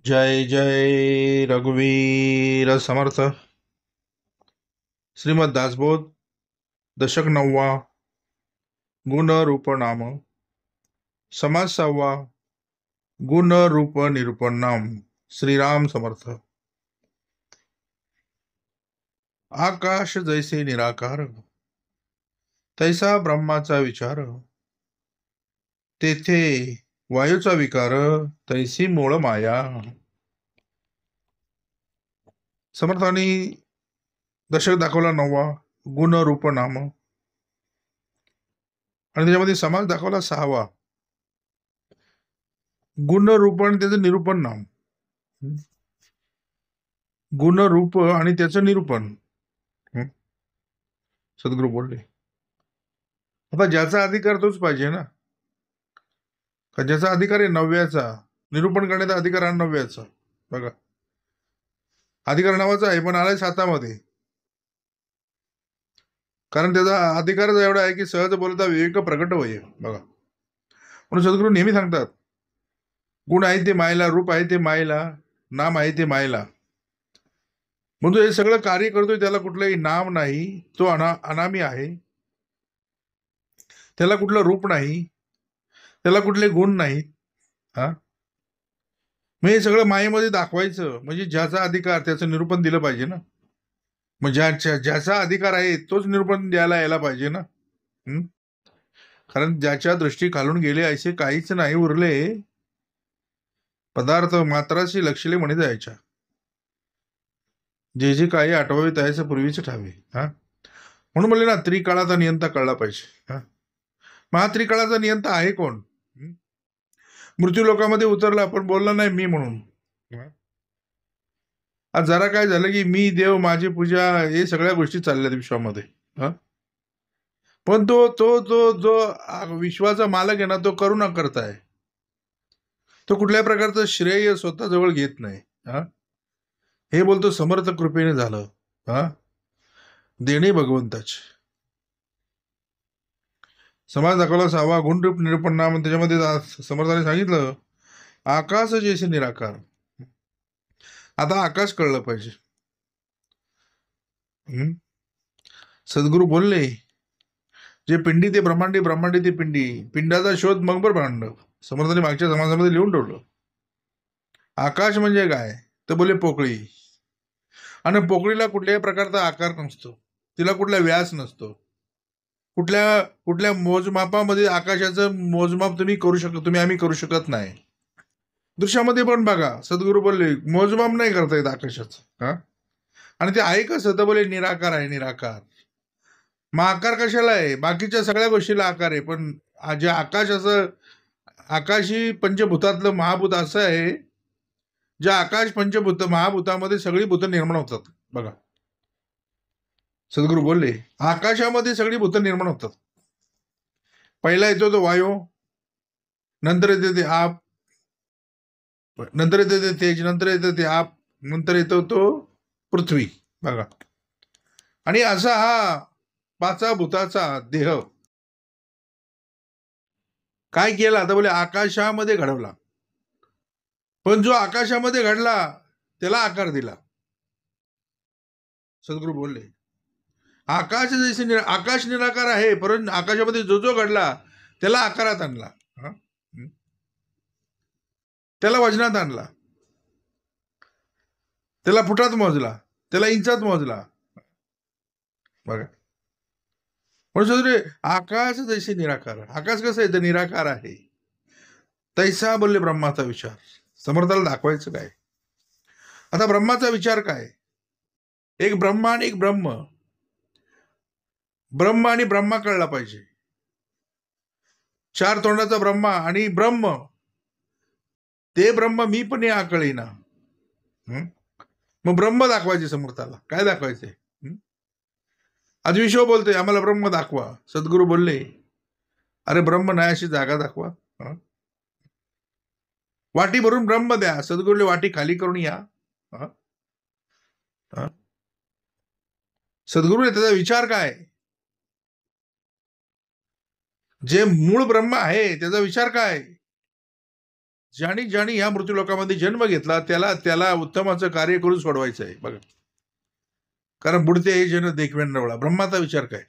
जय जय रघुवीर समर्थ. श्रीमद दासबोध दशक 9. गुण रूप नाम. समाज 6. गुण रूप निरूपण नाम. श्रीराम समर्थ. आकाश जैसे निराकार, तैसा ब्रह्माचा विचार. तेथे वायूचा विकार, तैसी मूळ माया. समर्थांनी दशक दाखवला 9. गुण रूप नाम. आणि त्याच्यामध्ये समाज दाखवला 6. गुण रूप आणि त्याचं निरूपण नाम. गुण रूप आणि त्याचं निरूपण. सद्गुरू बोलले, आता ज्याचा अधिकार तोच पाहिजे ना. का ज्याचा अधिकार आहे 9व्याचा, निरूपण करण्याचा अधिकार आहे 9व्याचा. बघा, अधिकार नावाचा आहे पण आलाय 7मध्ये. कारण त्याचा अधिकारच एवढा आहे की सहज बोलता विवेक प्रकट होय. बघा, म्हणून सद्गुरू नेहमी सांगतात, गुण आहे ते मायला, रूप आहे ते मायला, नाम आहे ते मायला. म्हणजे हे सगळं कार्य करतोय त्याला कुठलंही नाम नाही, तो अनामी आहे. त्याला कुठलं रूप नाही, त्याला कुठले गुण नाहीत. मग हे सगळं मायेमध्ये दाखवायचं म्हणजे ज्याचा अधिकार त्याचं निरूपण दिलं पाहिजे ना. मग ज्याचा अधिकार आहे तोच निरूपण द्यायला यायला पाहिजे ना. कारण ज्याच्या दृष्टी घालून गेले असे काहीच नाही उरले. पदार्थ मात्राशी लक्षले म्हणे जायच्या, जे जे काही आठवावे त्याचं पूर्वीच ठावे. म्हणून म्हणले ना, त्रिकाळाचा नियंता कळला पाहिजे. मग हा त्रिकाळाचा नियंता आहे कोण? मृत्यू लोकामध्ये उतरला पण बोलला नाही मी म्हणून. आज जरा काय झालं की मी देव, माझी पूजा, हे सगळ्या गोष्टी चालल्यात विश्वामध्ये. पण तो तो तो जो विश्वाचा मालक आहे ना, तो करुणा करताय. तो कुठल्या प्रकारचं श्रेय स्वतःजवळ घेत नाही. हे बोलतो समर्थ कृपेने झालं. देणे भगवंताचे. समाज दाखवला 6. गुणरूप निरूपण नाम. त्याच्यामध्ये समर्थाने सांगितलं, आकाश जैसे निराकार. आता आकाश कळलं पाहिजे. सद्गुरू बोलले, जे पिंडी ते ब्रह्मांडी, ब्रह्मांडी ते पिंडी, पिंडाचा शोध मग ब्रह्मांड. समर्थाने मागच्या समाजामध्ये लिहून ठेवलं. आकाश म्हणजे काय तर बोले पोकळी. आणि पोकळीला कुठल्याही प्रकारचा आकार नसतो, तिला कुठला व्यास नसतो. कुठल्या मोजमापामध्ये आकाशाचं मोजमाप आम्ही करू शकत नाही. दृश्यामध्ये पण बघा, सद्गुरू बोलले मोजमाप नाही करता येत आकाशाचं. आणि ते आहे कसं तर बोले निराकार आहे, निराकार. मग आकार कशाला आहे? बाकीच्या सगळ्या गोष्टीला आकार आहे, पण जे आकाश असं, आकाशी पंचभूतातलं महाभूत असं आहे, ज्या आकाश पंचभूत महाभूतामध्ये सगळी भूत निर्माण होतात. बघा, सद्गुरू बोलले आकाशामध्ये सगळी भूत निर्माण होतात. पहिला येतो तो वायू, नंतर येते ते आप, नंतर येते ते तेज, नंतर येतं ते आप, नंतर येतो तो पृथ्वी. बघा, आणि असा हा 5 भूताचा देह काय केला तर बोले आकाशामध्ये घडवला. पण जो आकाशामध्ये घडला त्याला आकार दिला. सद्गुरू बोलले, आकाश जैसे आकाश निराकार आहे, परंतु आकाशामध्ये जो जो घडला त्याला आकारात आणला, त्याला वजनात आणला, त्याला फुटात मोजला, त्याला इंचात मोजला. बघा, म्हणून आकाश जैसे निराकार. आकाश कसं आहे तर निराकार आहे, तैसा बोलले ब्रह्माचा विचार. समर्थाला दाखवायचं काय? आता ब्रह्माचा विचार काय? एक ब्रह्मा आणि एक ब्रह्म. ब्रह्म आणि ब्रह्मा कळला पाहिजे. 4 तोंडाचा ब्रह्मा आणि ब्रह्म, ते ब्रह्म मी पण या कळेना. मग ब्रह्म दाखवायचे समर्थाला. काय दाखवायचे? आज विश्व बोलतोय आम्हाला ब्रह्म दाखवा. सद्गुरू बोलले, अरे ब्रह्म नाही अशी जागा दाखवा. वाटी भरून ब्रह्म द्या. सद्गुरूले वाटी खाली करून या. सद्गुरूने त्याचा विचार काय? जे मूळ ब्रह्म आहे त्याचा विचार काय? ज्यानी ज्यानी ह्या मृत्यूलोकामध्ये जन्म घेतला त्याला त्याला उत्तमाचं कार्य करून सोडवायचं आहे बघा. कारण बुडते हे जन देखवेन नवळा. ब्रह्माचा विचार काय?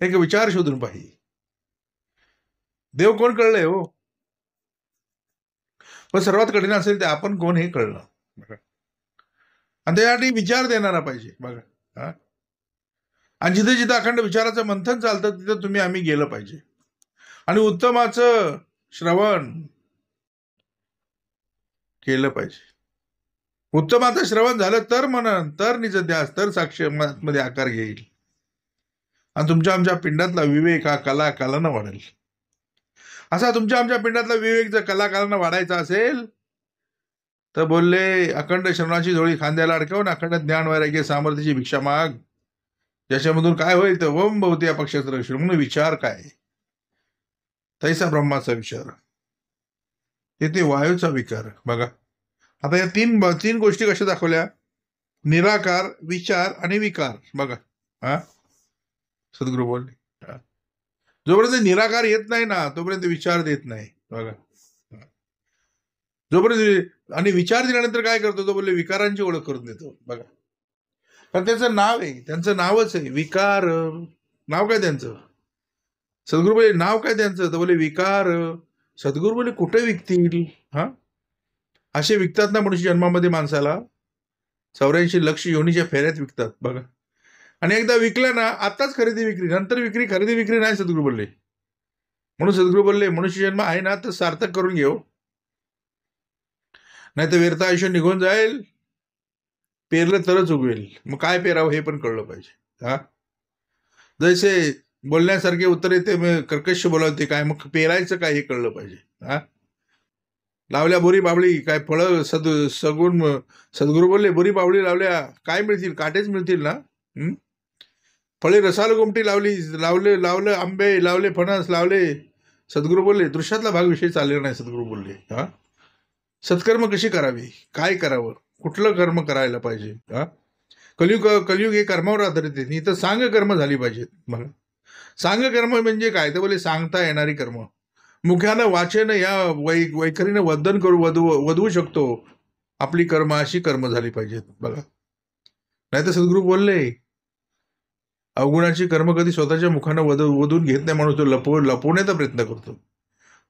एक विचार शोधून पाहिजे. देव कोण कळलंय हो? पण सर्वात कठीण असेल ते आपण कोण हे कळलं बघा. आणि त्यासाठी विचार देणारा पाहिजे बघा. आणि जिथे जिथे अखंड विचाराचं मंथन चालतं तिथं तुम्ही आम्ही गेलं पाहिजे. आणि उत्तमाचं श्रवण केलं पाहिजे. उत्तमाचं श्रवण झालं तर मनन, तर निजध्यास, तर साक्ष मध्ये आकार घेईल. आणि तुमच्या आमच्या पिंडातला विवेक हा कला कालानं वाढेल. असा तुमच्या आमच्या पिंडातला विवेक जर कला कालानं वाढायचा असेल तर बोलले अखंड श्रवणाची झोळी खांद्याला अडकवून अखंड ज्ञान वैराग्य सामर्थ्याची भिक्षा माग. ज्याच्यामधून काय होईल तर ओम भवती या पक्षाचा म्हणून विचार काय? तैसा ब्रह्माचा विचार, तेथे वायूचा विकार बघा. आता या तीन गोष्टी कशा दाखवल्या? निराकार, विचार आणि विकार बघा. सद्गुरू बोलले जोपर्यंत निराकार येत नाही ना तोपर्यंत विचार देत नाही बघा. जोपर्यंत आणि विचार दिल्यानंतर काय करतो तो बोलले विकारांची ओळख करून देतो बघा. कारण त्याचं नाव आहे, त्यांचं नावच आहे विकार. नाव काय त्यांचं? सद्गुरू बोले नाव काय त्यांचं? तर बोले विकार. सद्गुरू बोले कुठे विकतील? असे विकतात ना मनुष्य जन्मामध्ये माणसाला 84 लक्ष योनीच्या फेऱ्यात विकतात बघा. आणि एकदा विकलं ना आताच खरेदी विक्री, नंतर विक्री, खरेदी विक्री नाही सद्गुरू बोलले. म्हणून सद्गुरू बोलले मनुष्य जन्म आहे ना तर सार्थक करून घेऊ, नाही तर व्यर्थ आयुष्य निघून जाईल. पेरलं तरच उगवेल. मग काय पेरावं हे पण कळलं पाहिजे. जैसे बोलण्यासारखे उत्तर येते कर्कश बोलावते काय, मग पेरायचं काय हे कळलं पाहिजे. लावल्या बोरी बाबळी काय फळं सगुण. सद्गुरू बोलले बोरी बाबळी लावल्या काय मिळतील? काटेच मिळतील ना. फळे रसाल गोमटी लावलं आंबे लावले, फणस लावले. सद्गुरू बोलले दृश्यातला भाग विषय चाललेला नाही. सद्गुरू बोलले सत्कर्म कशी करावी, काय करावं, कुठलं कर्म करायला पाहिजे. कलियुग हे कर्मावर आधारित आहे. इथं सांग कर्म झाली पाहिजेत बघा. सांग कर्म म्हणजे काय तर बोले सांगता येणारी कर्म. मुख्यानं वाचन या वैखरीनं वदन वधवू शकतो आपली कर्म, अशी कर्म झाली पाहिजेत बघा. नाही तर सद्गुरू बोलले अवगुणाची कर्म कधी स्वतःच्या मुखानं वधून घेत नाही, म्हणून तो लपवण्याचा प्रयत्न करतो.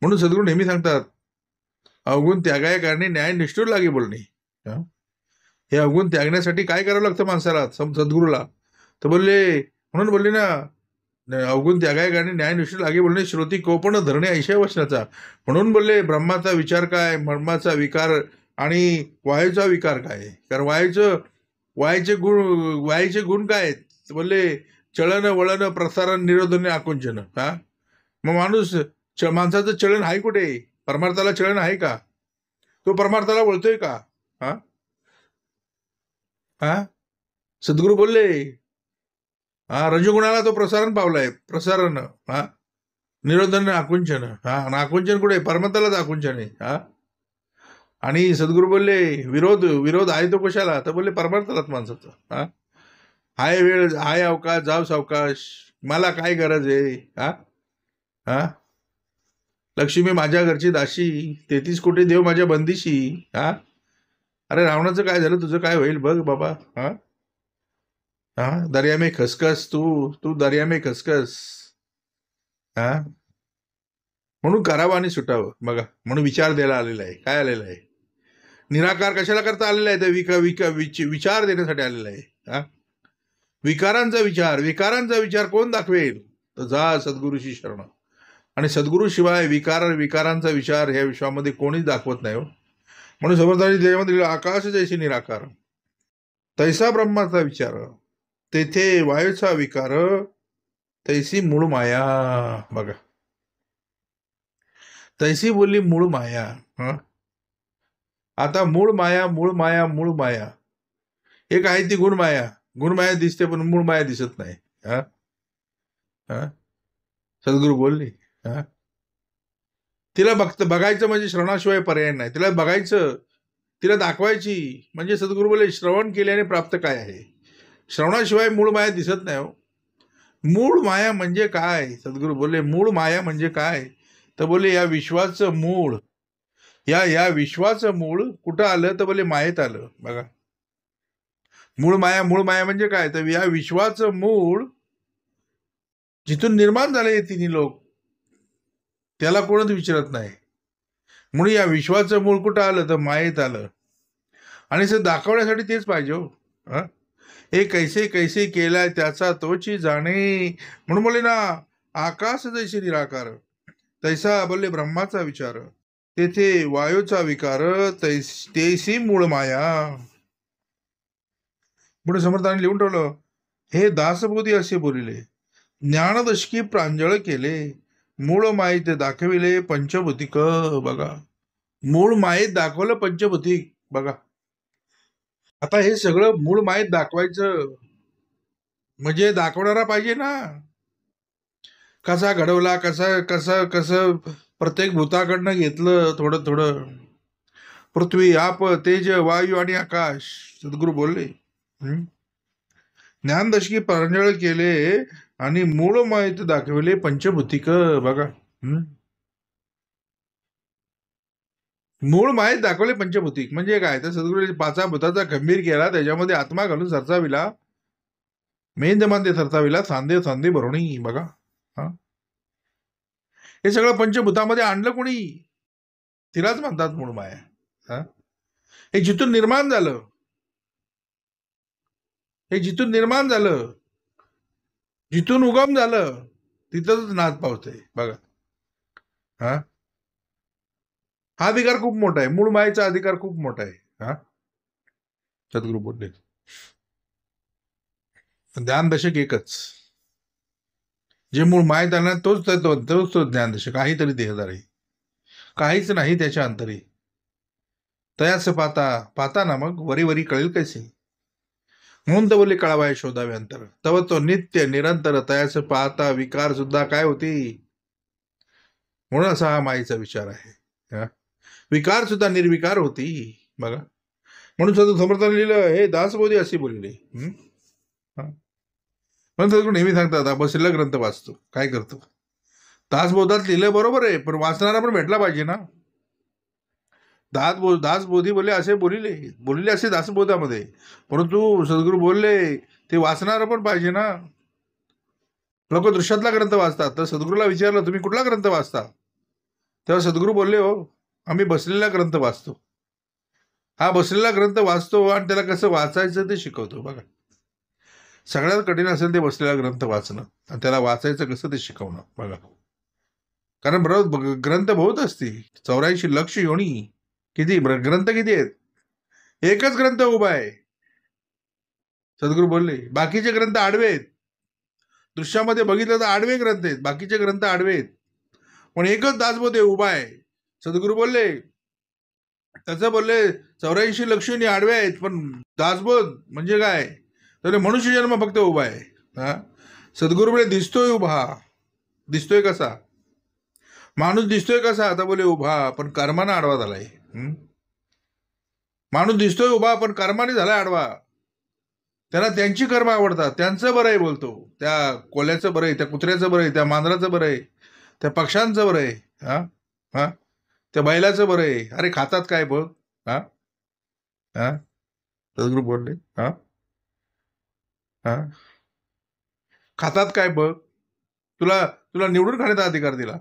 म्हणून सद्गुरू नेहमी सांगतात अवगुण त्यागाय कारणे न्याय निष्ठूर लागे बोलणे. हे अवगुण त्यागण्यासाठी काय करावं लागतं माणसाला, सद्गुरूला? तर बोलले म्हणून बोलले ना अवगुण त्यागाय कारणे न्याय निष्ठूर लागे बोलणे श्रोती कोपण धरणे ऐशा वचनाचा. म्हणून बोलले ब्रह्माचा विचार काय, मर्माचा विकार आणि वायूचा विकार काय. कारण वायूचे गुण काय आहेत? बोलले चलन वळण प्रसारण निरोधन आकुंचन. मग माणसाचं चलन आहे कुठे? परमार्थाला चलन आहे का? तो परमार्थाला वळतोय का? सद्गुरू बोलले रजगुणाला तो प्रसारण पावलाय. प्रसारण निरोधन आकुंचन. आकुंचन कुठे? परमार्थालाच आकुंचन आहे. आणि सद्गुरू बोलले विरोध आहे तो कशाला? तर बोलले परमार्थालाच माणसाचा. हाय वेळ, हाय अवकाश, जाव सावकाश, मला काय गरज आहे. लक्ष्मी माझ्या घरची दाशी, 33 कोटी देव माझ्या बंदिशी. अरे रावणाचं काय झालं, तुझं काय होईल बघ बाबा. दर्या में खसखस, तू दर्या में खसखस. म्हणून करावं आणि सुटावं बघा. म्हणून विचार द्यायला आलेला आहे. काय आलेला आहे? निराकार कशाला करता आलेला आहे? तर विचार देण्यासाठी आलेला आहे. विकारांचा विचार कोण दाखवेल? तर जा सद्गुरूशी शरण. आणि सद्गुरूशिवाय विकारांचा विचार ह्या विश्वामध्ये कोणीच दाखवत नाही हो. म्हणून समर्थांनी त्याच्यामध्ये आकाश जैसी निराकार, तैसा ब्रह्माचा विचार, तेथे वायूचा विकार, तैसी मूळ माया बघा. तैसी बोलली मूळ माया. आता मूळ माया एक आहे ती गुणमाया दिसते पण मूळ माया दिसत नाही. सद्गुरू बोलले तिला बघायचं म्हणजे श्रवणाशिवाय पर्याय नाही. तिला बघायचं, तिला दाखवायची म्हणजे सद्गुरू बोलले श्रवण केल्याने प्राप्त काय आहे. श्रवणाशिवाय मूळ माया दिसत नाही हो. मूळ माया म्हणजे काय? सद्गुरू बोलले मूळ माया म्हणजे काय तर बोलले या विश्वाचं मूळ या विश्वाचं मूळ कुठं आलं तर बोले मायेत आलं. बघा, मूळ माया म्हणजे काय, तर या विश्वाचं मूळ जिथून निर्माण झाले तिन्ही लोक, त्याला कोणच विचारत नाही. म्हणून या विश्वाचं मूळ कुठं आलं तर मायेत आलं. आणि ते दाखवण्यासाठी तेच पाहिजे हो. हे कैसे कैसे केलाय त्याचा तोची जाणे. म्हणून बोले ना, आकाश जैसे निराकार तैसा बोलले ब्रह्माचा विचार, तेथे वायूचा विकार तेसी मूळ माया. पुढे समर्थाने लिहून ठेवलं, हे दासबोधी असे बोलिले, ज्ञानदशकी प्रांजळ केले, मूळ मायेत दाखविले पंचभूतिक. बघा, मूळ मायेत दाखवलं पंचभूतिक. बघा, आता हे सगळं मूळ मायेत दाखवायचं म्हणजे दाखवणारा पाहिजे ना. कसा घडवला, कसं कसं कसं प्रत्येक भूताकडनं घेतलं थोडं थोडं. पृथ्वी, आप, तेज, वायू आणि आकाश. सद्गुरू बोलले, ज्ञानदशकी प्रांजळ केले आणि मूळ माहिती दाखविले पंचभूतिक. बघा, मूळ माहीत दाखवले पंचभूतिक म्हणजे काय, तर सद्गुरू पाचा भूताचा गंभीर केला, त्याच्यामध्ये आत्मा घालून सरसाविला, मेंद मांदे सरसाविला, सांदे सांदे भरवणी. बघा, हे सगळं पंचभूतामध्ये आणलं कोणी, तिलाच म्हणतात मूळ माया. हे जिथून निर्माण झालं, हे जिथून निर्माण झालं, जिथून उगम झालं, तिथंच नाच पावते. बघा, हा अधिकार खूप मोठा आहे, मूळ मायेचा अधिकार खूप मोठा आहे. सद्गुरू बोलले, ज्ञान दशक एकच, जे मूळ मायेत आला तोच तो ज्ञान दशक. काहीतरी देहदार आहे, काहीच नाही त्याच्या अंतरी. तयास पाता पाता ना मग वरी वरी कळेल कैसे. म्हणून तर बोलले कळावाय शोधावे अंतर, तव तो नित्य निरंतर तयास पाहता विकार सुद्धा काय होती. म्हणून असा हा मायेचा विचार आहे. विकार सुद्धा निर्विकार होती. बघा, म्हणून सद्गुरू समर्थाने लिहिलं, हे दासबोधी असे बोलले. म्हणून सद्गुरू नेहमी सांगतात, बसलेला ग्रंथ वाचतो, काय करतो. दासबोधात लिहिलं बरोबर आहे, पण वाचणारा पण भेटला पाहिजे ना. दासबोधी बोलले असे बोलिले असे दासबोधामध्ये, परंतु सद्गुरू बोलले ते वाचणारा पण पाहिजे ना. लोक दृश्यातला ग्रंथ वाचतात, तर सद्गुरूला विचारलं तुम्ही कुठला ग्रंथ वाचता, तेव्हा सद्गुरू बोलले, हो आम्ही बसलेला ग्रंथ वाचतो. हा बसलेला ग्रंथ वाचतो आणि त्याला कसं वाचायचं ते शिकवतो. बघा, सगळ्यात कठीण असेल ते बसलेला ग्रंथ वाचणं आणि त्याला वाचायचं कसं ते शिकवणं. बघा, कारण बरोबर ग्रंथ बहुत असते, 84 लक्ष योनी. किती ग्रंथ किती आहेत, एकच ग्रंथ उभा आहे. सद्गुरू बोलले बाकीचे ग्रंथ आडवे आहेत. दृश्यामध्ये बघितलं तर आडवे ग्रंथ आहेत, बाकीचे ग्रंथ आडवे आहेत, पण एकच दासबोध उभा आहे. सद्गुरू बोलले त्याचं बोलले 84 लक्षणी आडवे आहेत, पण दासबोध म्हणजे काय, तर मनुष्य जन्म फक्त उभा आहे. सद्गुरू बोले दिसतोय उभा, दिसतोय कसा, माणूस दिसतोय कसा, आता बोले उभा पण कर्माने आडवा झालाय. माणूस दिसतोय उभा पण कर्माने झालाय आडवा. त्याला त्यांची कर्म आवडतात, त्यांचं बरं आहे बोलतो, त्या कोल्याचं बरं आहे, त्या कुत्र्याचं बरं आहे, त्या मांजराचं बरं आहे, त्या पक्ष्यांचं बरं आहे, त्या बैलाचं बरं आहे. अरे खातात काय बघ. सद्गुरू बोलले, खातात काय बघ. तुला तुला निवडून खाण्याचा अधिकार दिला,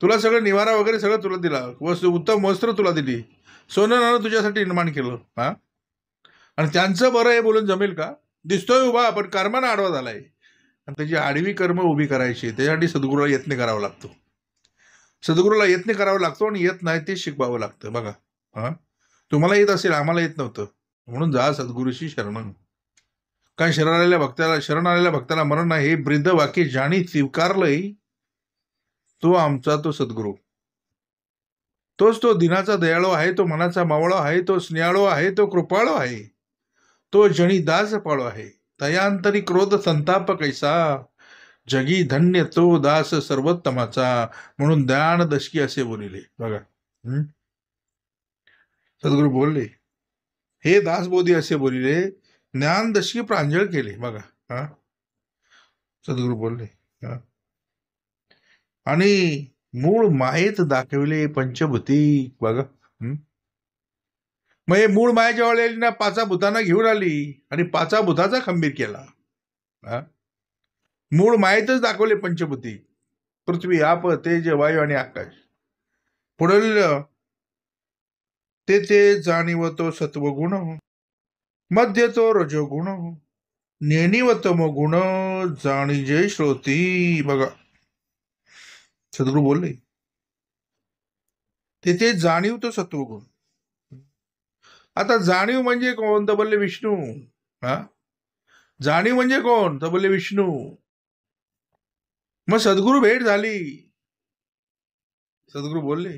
तुला सगळं निवारा वगैरे सगळं तुला दिला, उत्तम वस्त्र तुला दिली, सोनं नाणं तुझ्यासाठी निर्माण केलं. आणि त्यांचं बरं आहे बोलून जमेल का. दिसतोय उभा पण कर्मानं आडवा झालाय, आणि त्याची आडवी कर्म उभी करायची, त्याच्यासाठी सद्गुरूला यत्न करावा लागतो. सद्गुरूला यत्न करावा लागतो आणि येत नाही ते शिकवावं लागतं. बघा, तुम्हाला येत असेल, आम्हाला येत नव्हतं, म्हणून जा सद्गुरूशी शरण. काय शरण आलेल्या भक्ताला मरण नाही, हे ब्रिद्ध वाक्य ज्याने स्वीकारलंय तो आमचा तो सद्गुरू. तोच तो दिनाचा दयाळू आहे, तो मनाचा मावळा आहे, तो स्नेहाळू आहे, तो कृपाळू आहे, तो जणी दास पाळू आहे. तयांतरी क्रोध संताप कैसा, जगी धन्य तो दास सर्वोत्तमाचा. म्हणून ज्ञान दशकी असे बोलिले. बघा, सद्गुरू बोलले हे दासबोधी असे बोलिले, ज्ञान दशकी प्रांजळ केले. बघा, सद्गुरू बोलले. आणि मूळ मायेत दाखविले पंचभूती. बघा. मग हे मूळ माया जेव्हा आली ना, पाचा भूतांना घेऊन आली आणि पाचा भूताचा खंबीर केला. मूळ मायेतच दाखवले पंचभूती, पृथ्वी, आप, तेज, वायू आणि आकाश. पुढील ते जाणीवतो सत्वगुण, मध्य तो रजोगुण, नेणीवतम गुण, जाणीजे श्रोती. बघा, सद्गुरू बोलले ते जाणीव तो सत्वगुण. आता जाणीव म्हणजे कोण? तर बोलले विष्णू. जाणीव म्हणजे कोण? तर बोलले विष्णू. मग सद्गुरू भेट झाली. सद्गुरू बोलले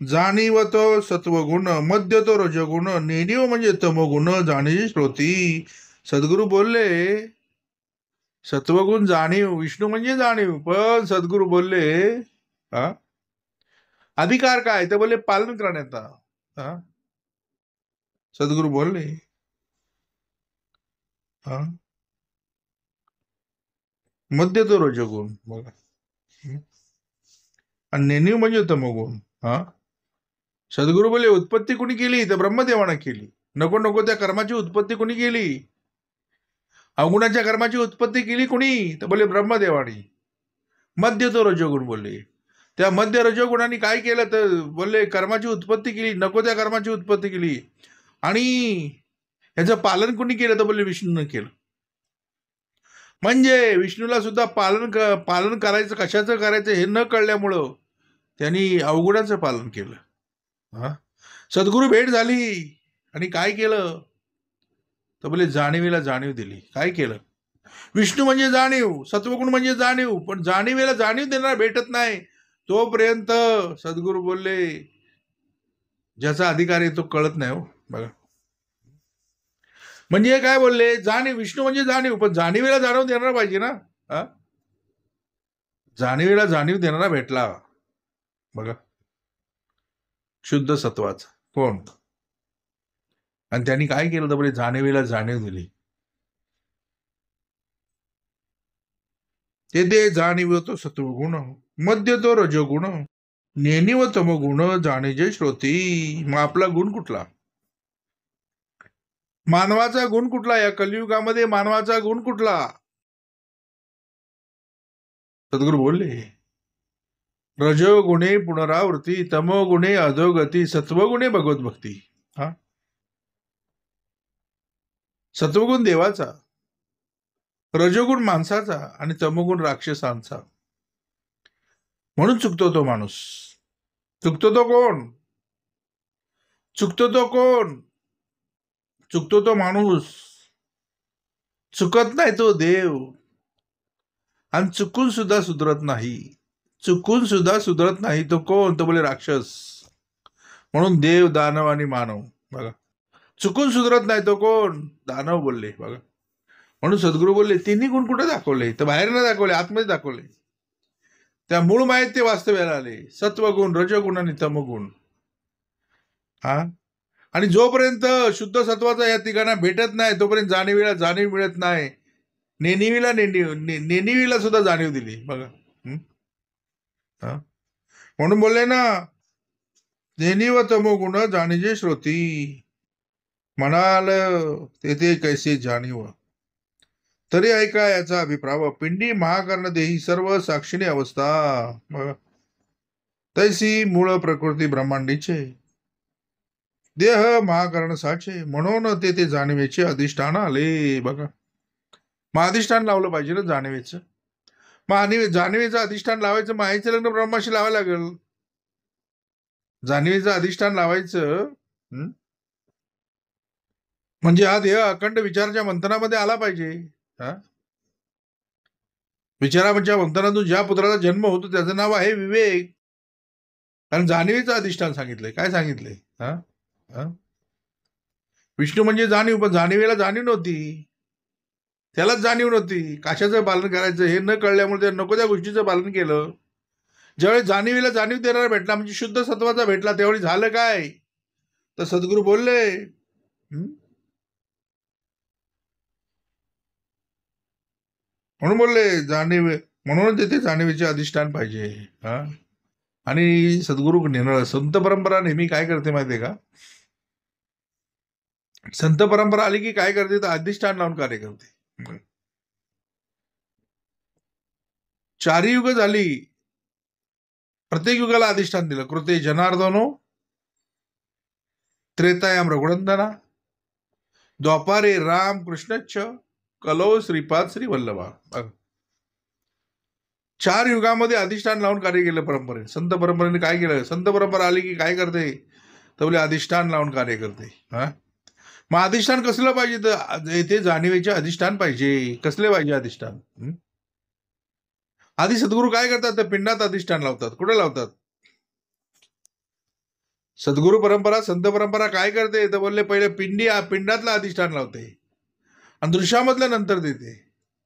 जाणीव तो सत्वगुण, मध्य तो रजगुण, नेणीव म्हणजे तमगुण, जाणीव श्रोती. सद्गुरू बोलले सत्वगुण जाणीव, विष्णू म्हणजे जाणीव. पण सद्गुरू बोलले अधिकार काय? तर बोलले पालन करण्याचा. सद्गुरू बोलले मध्य तो रजगुण. बघा, आणि नेणीव म्हणजे तमगुण. सद्गुरू बोले उत्पत्ती कुणी केली? तर ब्रह्मदेवानं केली. नको नको त्या कर्माची उत्पत्ती कुणी केली? अवगुणाच्या कर्माची उत्पत्ती केली कुणी? तर बोले ब्रह्मदेवानी. मध्य तो रजोगुण बोलले. त्या मध्य रजोगुणाने काय केलं? तर बोलले कर्माची उत्पत्ती केली, नको त्या कर्माची उत्पत्ती केली. आणि ह्याचं पालन कुणी केलं? तर बोलले विष्णूनं केलं. म्हणजे विष्णूला सुद्धा पालन करायचं, कशाचं करायचं हे न कळल्यामुळं त्यांनी अवगुणाचं पालन केलं. सद्गुरू भेट झाली आणि काय केलं? तर बोले जाणीवेला जाणीव दिली. काय केलं? विष्णू म्हणजे जाणीव, सत्वगुण म्हणजे जाणीव. पण जाणीवेला जाणीव देणारा भेटत नाही तोपर्यंत सद्गुरू बोलले ज्याचा अधिकार आहे तो कळत नाही. हो, बघा. म्हणजे काय बोलले? जाणीव, विष्णू म्हणजे जाणीव, पण जाणीवेला जाणीव देणारा पाहिजे ना. जाणीवेला जाणीव देणारा भेटला. बघा, शुद्ध सत्वाचा कोण? आणि त्यांनी काय केलं? तर बोले जाणीवेला जाणीव दिली. ते जाणीव तो सत्वगुण, मध्य तो रजोगुण, नेणीव तमगुण, जाणीजे श्रोती. मग आपला गुण कुठला? मानवाचा गुण कुठला? या कलियुगामध्ये मानवाचा गुण कुठला? सद्गुरू बोलले रजोगुणे पुनरावृत्ती, तमोगुणे अधोगती, सत्वगुणे भगवत भक्ती. सत्वगुण देवाचा, रजोगुण माणसाचा आणि तमोगुण राक्षसांचा. म्हणून चुकतो तो माणूस. चुकतो तो कोण? चुकतो तो कोण? चुकतो तो माणूस. चुकत नाही तो देव. आणि चुकून सुद्धा सुधरत नाही. चुकून सुद्धा सुधरत नाही तो कोण? तो बोले राक्षस. म्हणून देव, दानव आणि मानव. बघा, चुकून सुधरत नाही तो कोण? दानव बोलले. बघा, म्हणून सद्गुरू बोलले तिन्ही गुण कुठे दाखवले? तर बाहेर नाही दाखवले, आतमध्ये दाखवले. त्या मूळ माहित ते वास्तव्याला आले. सत्वगुण, रजोगुण आणि तमगुण. आणि जोपर्यंत शुद्ध सत्वाचा या तिघांना भेटत नाही तोपर्यंत जाणीवीला जाणीव मिळत नाही. नेणीवीला सुद्धा जाणीव दिली. बघा, म्हणून बोलले ना नेणीव तमोगुण जाणीजे श्रोती. म्हणाल तेथे कैसे जाणीव, तरी ऐका याचा अभिप्राव. पिंडी महाकर्ण देही सर्व साक्षिणी अवस्था. बघा, तैसी मूळ प्रकृती ब्रह्मांडीचे, देह महाकर्ण साचे, म्हणून ते जाणीवेचे अधिष्ठान आले. बघा, मग अधिष्ठान लावलं पाहिजे ना जाणीवेचं. मग जाणीवेचं अधिष्ठान लावायचं, मायेचं लग्न ब्रह्माशी लावायला लागेल. जाणीवेचं अधिष्ठान लावायचं म्हणजे हा देह अखंड विचाराच्या मंथनामध्ये आला पाहिजे. विचाराच्या मंथनातून ज्या पुत्राचा जन्म होतो त्याचं नाव आहे विवेक. कारण जाणीवेचं अधिष्ठान सांगितलंय. काय सांगितलंय? विष्णू म्हणजे जाणीव, पण जाणीवेला जाणीव नव्हती. त्यालाच जाणीव नव्हती कशाचं पालन करायचं हे न कळल्यामुळे त्या नको त्या गोष्टीचं पालन केलं. ज्यावेळी जाणीवेला जाणीव देणारा भेटला म्हणजे शुद्ध सत्वाचा भेटला त्यावेळी झालं काय? तर सद्गुरू बोलले म्हणून बोलले जाणीव म्हणून तेथे जाणीवेचे अधिष्ठान पाहिजे. हा, आणि सद्गुरू संत परंपरा नेहमी काय करते माहितीये का? संत परंपरा आली की काय करते तर अधिष्ठान लावून कार्य करते. 4 युग झाली, प्रत्येक युगाला अधिष्ठान दिलं. कृते जनार्दनो, त्रेतायाम रघुनंदना, द्वापारे राम कृष्णच्छ, कलो श्रीपाद श्री वल्लभा. 4 युगामध्ये अधिष्ठान लावून कार्य केलं परंपरेने. संत परंपरेने काय केलं? संत परंपरा आली की काय करते तर बोले अधिष्ठान लावून कार्य करते. हा, मग अधिष्ठान कसलं पाहिजे तर येथे जाणीवेचे अधिष्ठान पाहिजे. कसले पाहिजे अधिष्ठान? आधी सद्गुरू काय करतात तर पिंडात अधिष्ठान लावतात. कुठे लावतात? सद्गुरू परंपरा, संत परंपरा काय करते तर बोलले पहिले पिंडातलं अधिष्ठान लावते आणि दृश्यामधलं नंतर देते.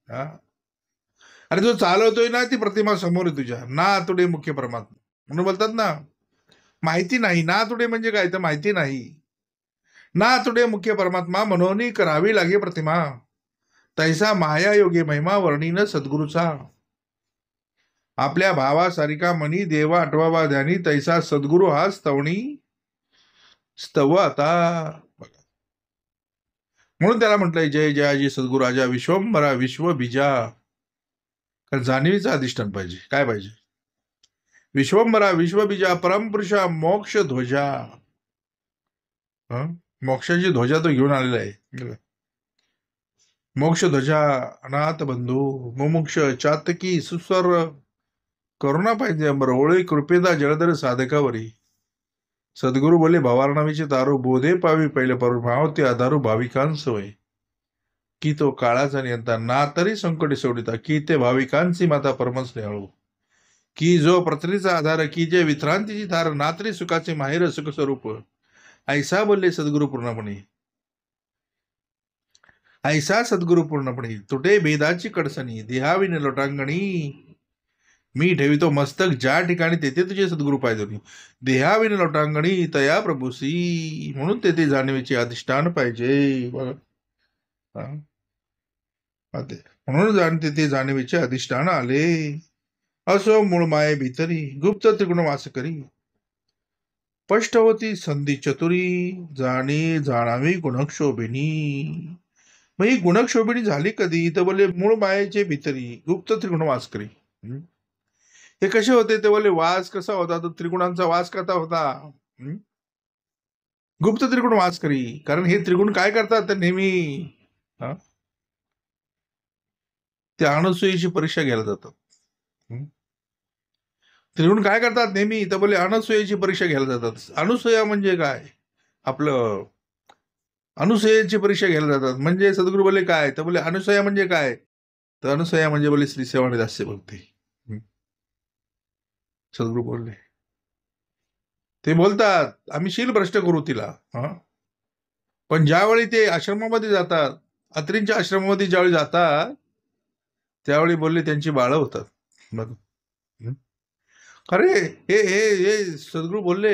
हा, अरे जो चालवतोय ना ती प्रतिमा समोर आहे तुझ्या. ना तुडे मुख्य परमात्मा म्हणून बोलतात ना. माहिती नाही ना तुडे म्हणजे काय तर माहिती नाही. ना तुडे मुख्य परमात्मा म्हणून करावी लागे प्रतिमा. तैसा माया योगे महिमा वर्णीन सद्गुरूचा. आपल्या भावासारिका मनी देवा आठवावा ध्यानी तैसा सद्गुरू हा स्तवणी स्तव आता. म्हणून त्याला म्हटलंय जय जयाजी सद्गुरू राजा विश्वंभरा विश्व बीजा. कारण जाणीवीचं अधिष्ठान पाहिजे. काय पाहिजे? विश्वंभरा विश्वबीजा परमपुरुषा मोक्ष ध्वजा. मोक्षाची ध्वजा तो घेऊन आलेला आहे. मोक्ष ध्वजा अनाथ बंधू मुमुक्ष चातकी सुस्वर करुणा पाहिजे अंबर ओळे कृपेदा जळदर साधकावरी. सद्गुरू बोले भवारणावीचे तारू बोधे पावी पहिले भाव ते आधारू भाविकांस होय. की तो काळाचा नियंता ना तरी संकटे सोडिता की ते भाविकांची माता परमच निहाळू. की जो प्रतरीचा आधार की जे विश्रांतीची धार नात्री सुखाचे माहेर सुख स्वरूप. ऐसा बोलले सद्गुरू पूर्णपणे. ऐसा सद्गुरू पूर्णपणे तुटे भेदाची कडसणी देहाविन लोटांगणी. मी ठेवितो मस्तक ज्या ठिकाणी तेथे तुझे सद्गुरू पाहिजे. देहाविन लोटांगणी तया प्रभूसी. म्हणून तेथे जाणीवेचे अधिष्ठान पाहिजे. म्हणून तेथे जाणीवेचे अधिष्ठान आले. असो मूळ माये भीतरी गुप्त त्रिगुण वास करी. स्पष्ट होती संधी चतुरी जाणावी गुणक्षोभिनी. मग ही गुणक्षोभिनी झाली कधी तर बोले मूळ मायेचे भीतरी गुप्त त्रिगुण वास करी. हे कसे होते ते बोले वास कसा होता तर त्रिगुणांचा वास कसा होता. गुप्त त्रिगुण वास करी. कारण हे त्रिगुण काय करतात तर नेहमी त्या अनसूयेची परीक्षा घ्यायला जातात. त्रिगुण काय करतात नेहमी तर बोले अनसूयेची परीक्षा घ्यायला जातात. अनुसूया म्हणजे काय? आपलं अनुसूयेची परीक्षा घ्यायला जातात. म्हणजे सद्गुरू बोले काय तर बोले अनुसूया म्हणजे काय तर अनुसूया म्हणजे बोले श्री सेवा आणि दास्य भक्ती. सद्गुरू बोलले ते बोलतात आम्ही शील भ्रष्ट करू तिला. पण ज्यावेळी ते आश्रमामध्ये जातात, अत्रींच्या आश्रमामध्ये ज्यावेळी जातात त्यावेळी बोलले त्यांची बाळं होतात. बघ अरे हे हे हे सद्गुरू बोलले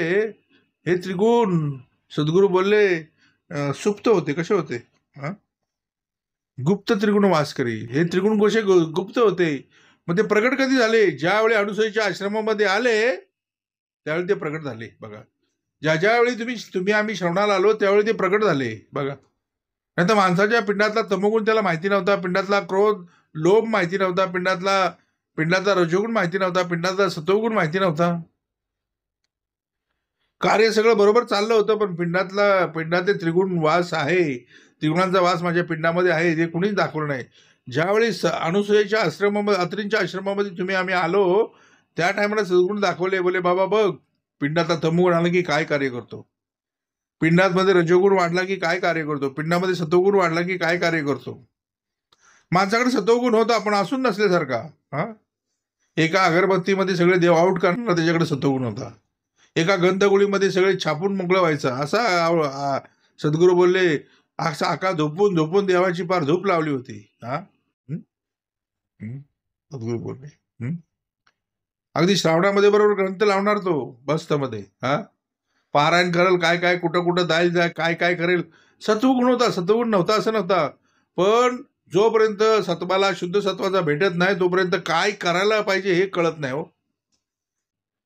हे त्रिगुण सद्गुरू बोलले सुप्त होते. कसे होते? गुप्त त्रिगुण वास करी. हे त्रिगुण कसे गुप्त होते? मग ते प्रकट कधी झाले? ज्यावेळी अनुसूयेच्या आश्रमामध्ये आले त्यावेळी ते प्रकट झाले. बघा ज्यावेळी तुम्ही आम्ही श्रवणाला आलो त्यावेळी ते प्रकट झाले. बघा नाही तर माणसाच्या पिंडातला तमोगुण त्याला माहिती नव्हता. पिंडातला क्रोध लोभ माहिती नव्हता. पिंडातला रजोगुण माहिती नव्हता. पिंडातला सतोगुण माहिती नव्हता. कार्य सगळं बरोबर चाललं होतं पण पिंडात त्रिगुण वास आहे. त्रिगुणांचा वास माझ्या पिंडामध्ये आहे हे कुणीच दाखवलं नाही. ज्यावेळी अनुसूयेच्या आश्रमामध्ये अत्रींच्या आश्रमामध्ये तुम्ही आम्ही आलो त्या टायमाला सद्गुण दाखवले. बोले बाबा बघ पिंडातला तमोगुण आला की काय कार्य करतो. पिंडामध्ये रजोगुण वाढला की काय कार्य करतो. पिंडामध्ये सतोगुण वाढला की काय कार्य करतो. माणसाकडे सतोगुण होता पण असून नसल्यासारखा. एका अगरबत्तीमध्ये सगळे देव आउट करणारा त्याच्याकडे सतोगुण होता. एका गंधगोळीमध्ये सगळे छापून मोकळं व्हायचं. असा सद्गुरू बोलले असा आका झोपून झोपून देवाची पार झोप लावली होती. सद्गुरू बोलले अगदी श्रावणामध्ये बरोबर ग्रंथ लावणार तो बस्तमध्ये. पारायण करेल काय काय कुठं कुठं जाईल काय काय करेल. सत्वगुण होता. सत्वगुण नव्हता असं नव्हता. पण जोपर्यंत सत्वाला शुद्ध सत्वाचा भेटत नाही तोपर्यंत काय करायला पाहिजे हे कळत नाही हो.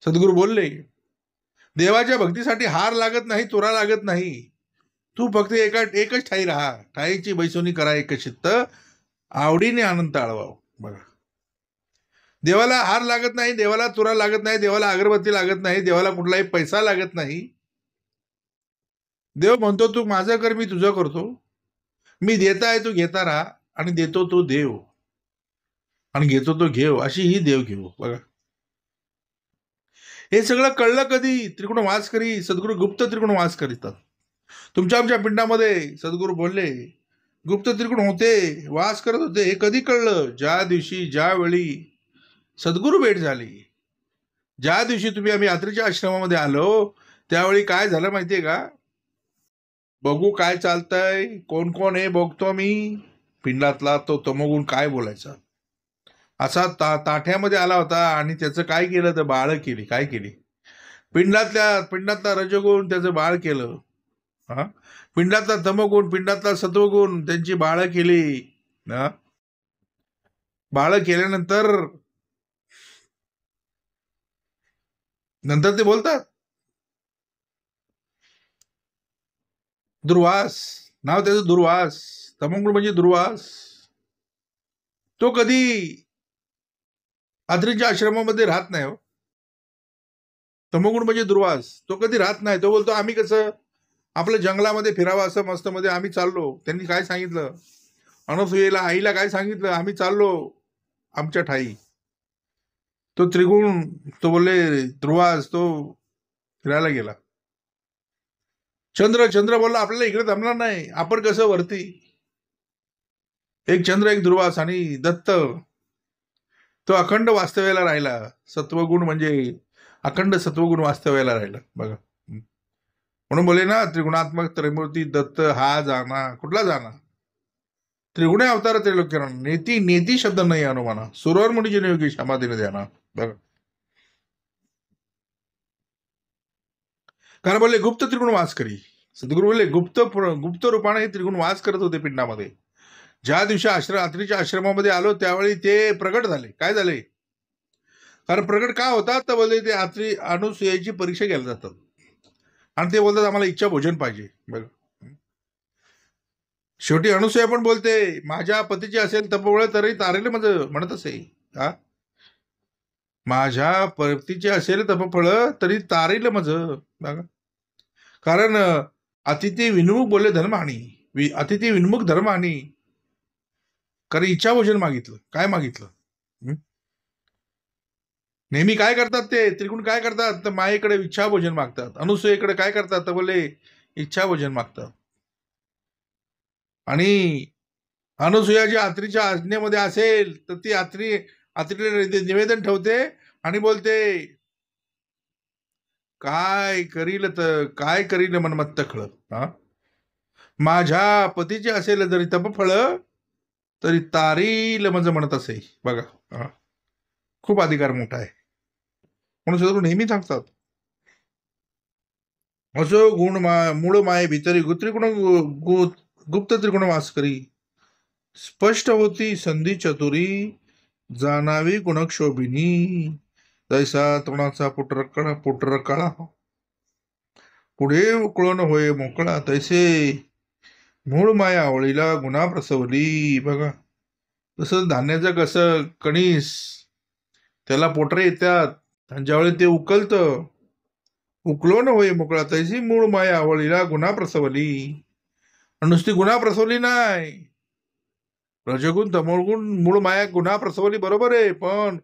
सद्गुरू बोलले, देवाच्या भक्तीसाठी हार लागत नाही, तुरा लागत नाही. तू फक्त एकच ठाई राहा. ठाईची बैसोनी करा एकचित्त, आवडीने आनंद आळवाव. बघा, देवाला हार लागत नाही, देवाला तुरा लागत नाही, देवाला अगरबत्ती लागत नाही, देवाला कुठलाही पैसा लागत नाही. देव म्हणतो तू माझं कर, मी तुझं करतो. मी देता आहे तू घेता राहा, आणि देतो तो देव आणि घेतो तो घेव, अशी ही देव घेऊ. बघा, हे सगळं कळलं कधी? त्रिगुण वास करी सद्गुरू गुप्त त्रिगुण वास करीतात. तुमच्या आमच्या पिंडामध्ये सद्गुरू बोलले गुप्त त्रिगुण होते, वास करत होते. हे कधी कळलं? ज्या दिवशी, ज्यावेळी सद्गुरू भेट झाली, ज्या दिवशी तुम्ही आम्ही यात्रेच्या आश्रमामध्ये आलो, त्यावेळी काय झालं माहितीये का? बघू काय चालतंय, कोण कोण हे बघतो मी. पिंडातला तो तमोगुण काय बोलायचा, असा ताठ्यामध्ये आला होता. आणि त्याचं काय केलं तर बाळ केली. काय केली? पिंडातला रजगुण त्याचं बाळ केलं. हा, पिंडातला तमोगुण, पिंडातला सत्वगुण त्यांची बाळ केली. बाळ केल्यानंतर ते बोलतात, दुर्वास नाव त्याचं, दुर्वास. तमोगुण म्हणजे दुर्वास. तो कधी आत्रेच्या आश्रमामध्ये राहत नाही हो. तमोगुण म्हणजे दुर्वास, तो कधी राहत नाही. तो बोलतो आम्ही कसं आपलं जंगलामध्ये फिरावं असं मस्त मध्ये आम्ही चाललो. त्यांनी काय सांगितलं? अनसूयेला, आईला काय सांगितलं? आम्ही चाललो आमच्या ठाई. तो त्रिगुण, तो बोलले दुर्वास, तो फिरायला गेला. चंद्र बोलला आपल्याला इकडे जमणार नाही, आपण कसं वरती. एक चंद्र, एक दुर्वास आणि दत्त, तो अखंड वास्तव्याला राहिला. सत्वगुण म्हणजे अखंड सत्वगुण वास्तव्याला राहिला. बघा, म्हणून बोले ना, त्रिगुणात्मक त्रयमूर्ती दत्त हा जाना. कुठला जाना? त्रिगुणे अवतार त्रैलोक्यानं. नेती शब्द नाही अनुमाना, सुरवर मुनी योगी क्षमाधीन ध्याना. बघा, कारण बोलले गुप्त त्रिगुण वास करी. सद्गुरू बोलले गुप्त रूपाने हे त्रिगुण वास करत होते पिंडामध्ये. ज्या दिवशी रात्रीच्या आश्रमामध्ये आलो त्यावेळी ते प्रगट झाले. काय झाले? कारण प्रगट का होतात तर बोलले ते आत्री अनुसूयाची परीक्षा घ्यायला जातात आणि ते बोलतात आम्हाला इच्छा भोजन पाहिजे. बघ, शेवटी अनुसूया पण बोलते माझ्या पतीची असेल तपवळ तरी तारेल माझं, म्हणत असे. हा, माझ्या पतीचे असेल तपफळ तरी तारेल माझं. बघा, कारण अतिथी विनमुख बोलले धर्मानी, अतिथी विनमुख धर्मानी. कारण इच्छा भोजन मागितलं. काय मागितलं? नेहमी काय करतात ते त्रिगुण? काय करतात तर मायेकडे इच्छा भोजन मागतात. अनुसूयेकडे काय करतात तर बोले इच्छा भोजन मागतात. आणि अनुसूयाच्या आत्रीच्या आज्ञेमध्ये असेल तर ती आत्रीला निवेदन ठेवते आणि बोलते काय करील मनमत्त खळ. हा, माझ्या पतीचे असेल जरी तपफळ तरी तारील म्हणजे म्हणत असे. बघा, खूप अधिकार मोठा आहे. म्हणून सद्गुरू नेहमी सांगतात असो गुण मूळ माये भितरी गुप्त त्रिगुण वास करी. स्पष्ट होती संधी चतुरी, जाणावी गुणक्षोभिनी. तैसा तोणाचा पुटर कळा, पुढे उकळून होय मोकळा. तैसे मूळ माया आवळीला गुन्हा प्रसवली. बघा, तसं धान्याचं कसं कणीस त्याला पोटरे येतात आणि ज्यावेळी ते उकलतं, उकलो न होय मोकळा. तैसी मूळ माया आवळीला गुन्हा प्रसवली. नुसती गुन्हा प्रसवली नाही, रजगुण तमोगुण मूळ माया गुन्हा प्रसवली, बरोबर आहे. पण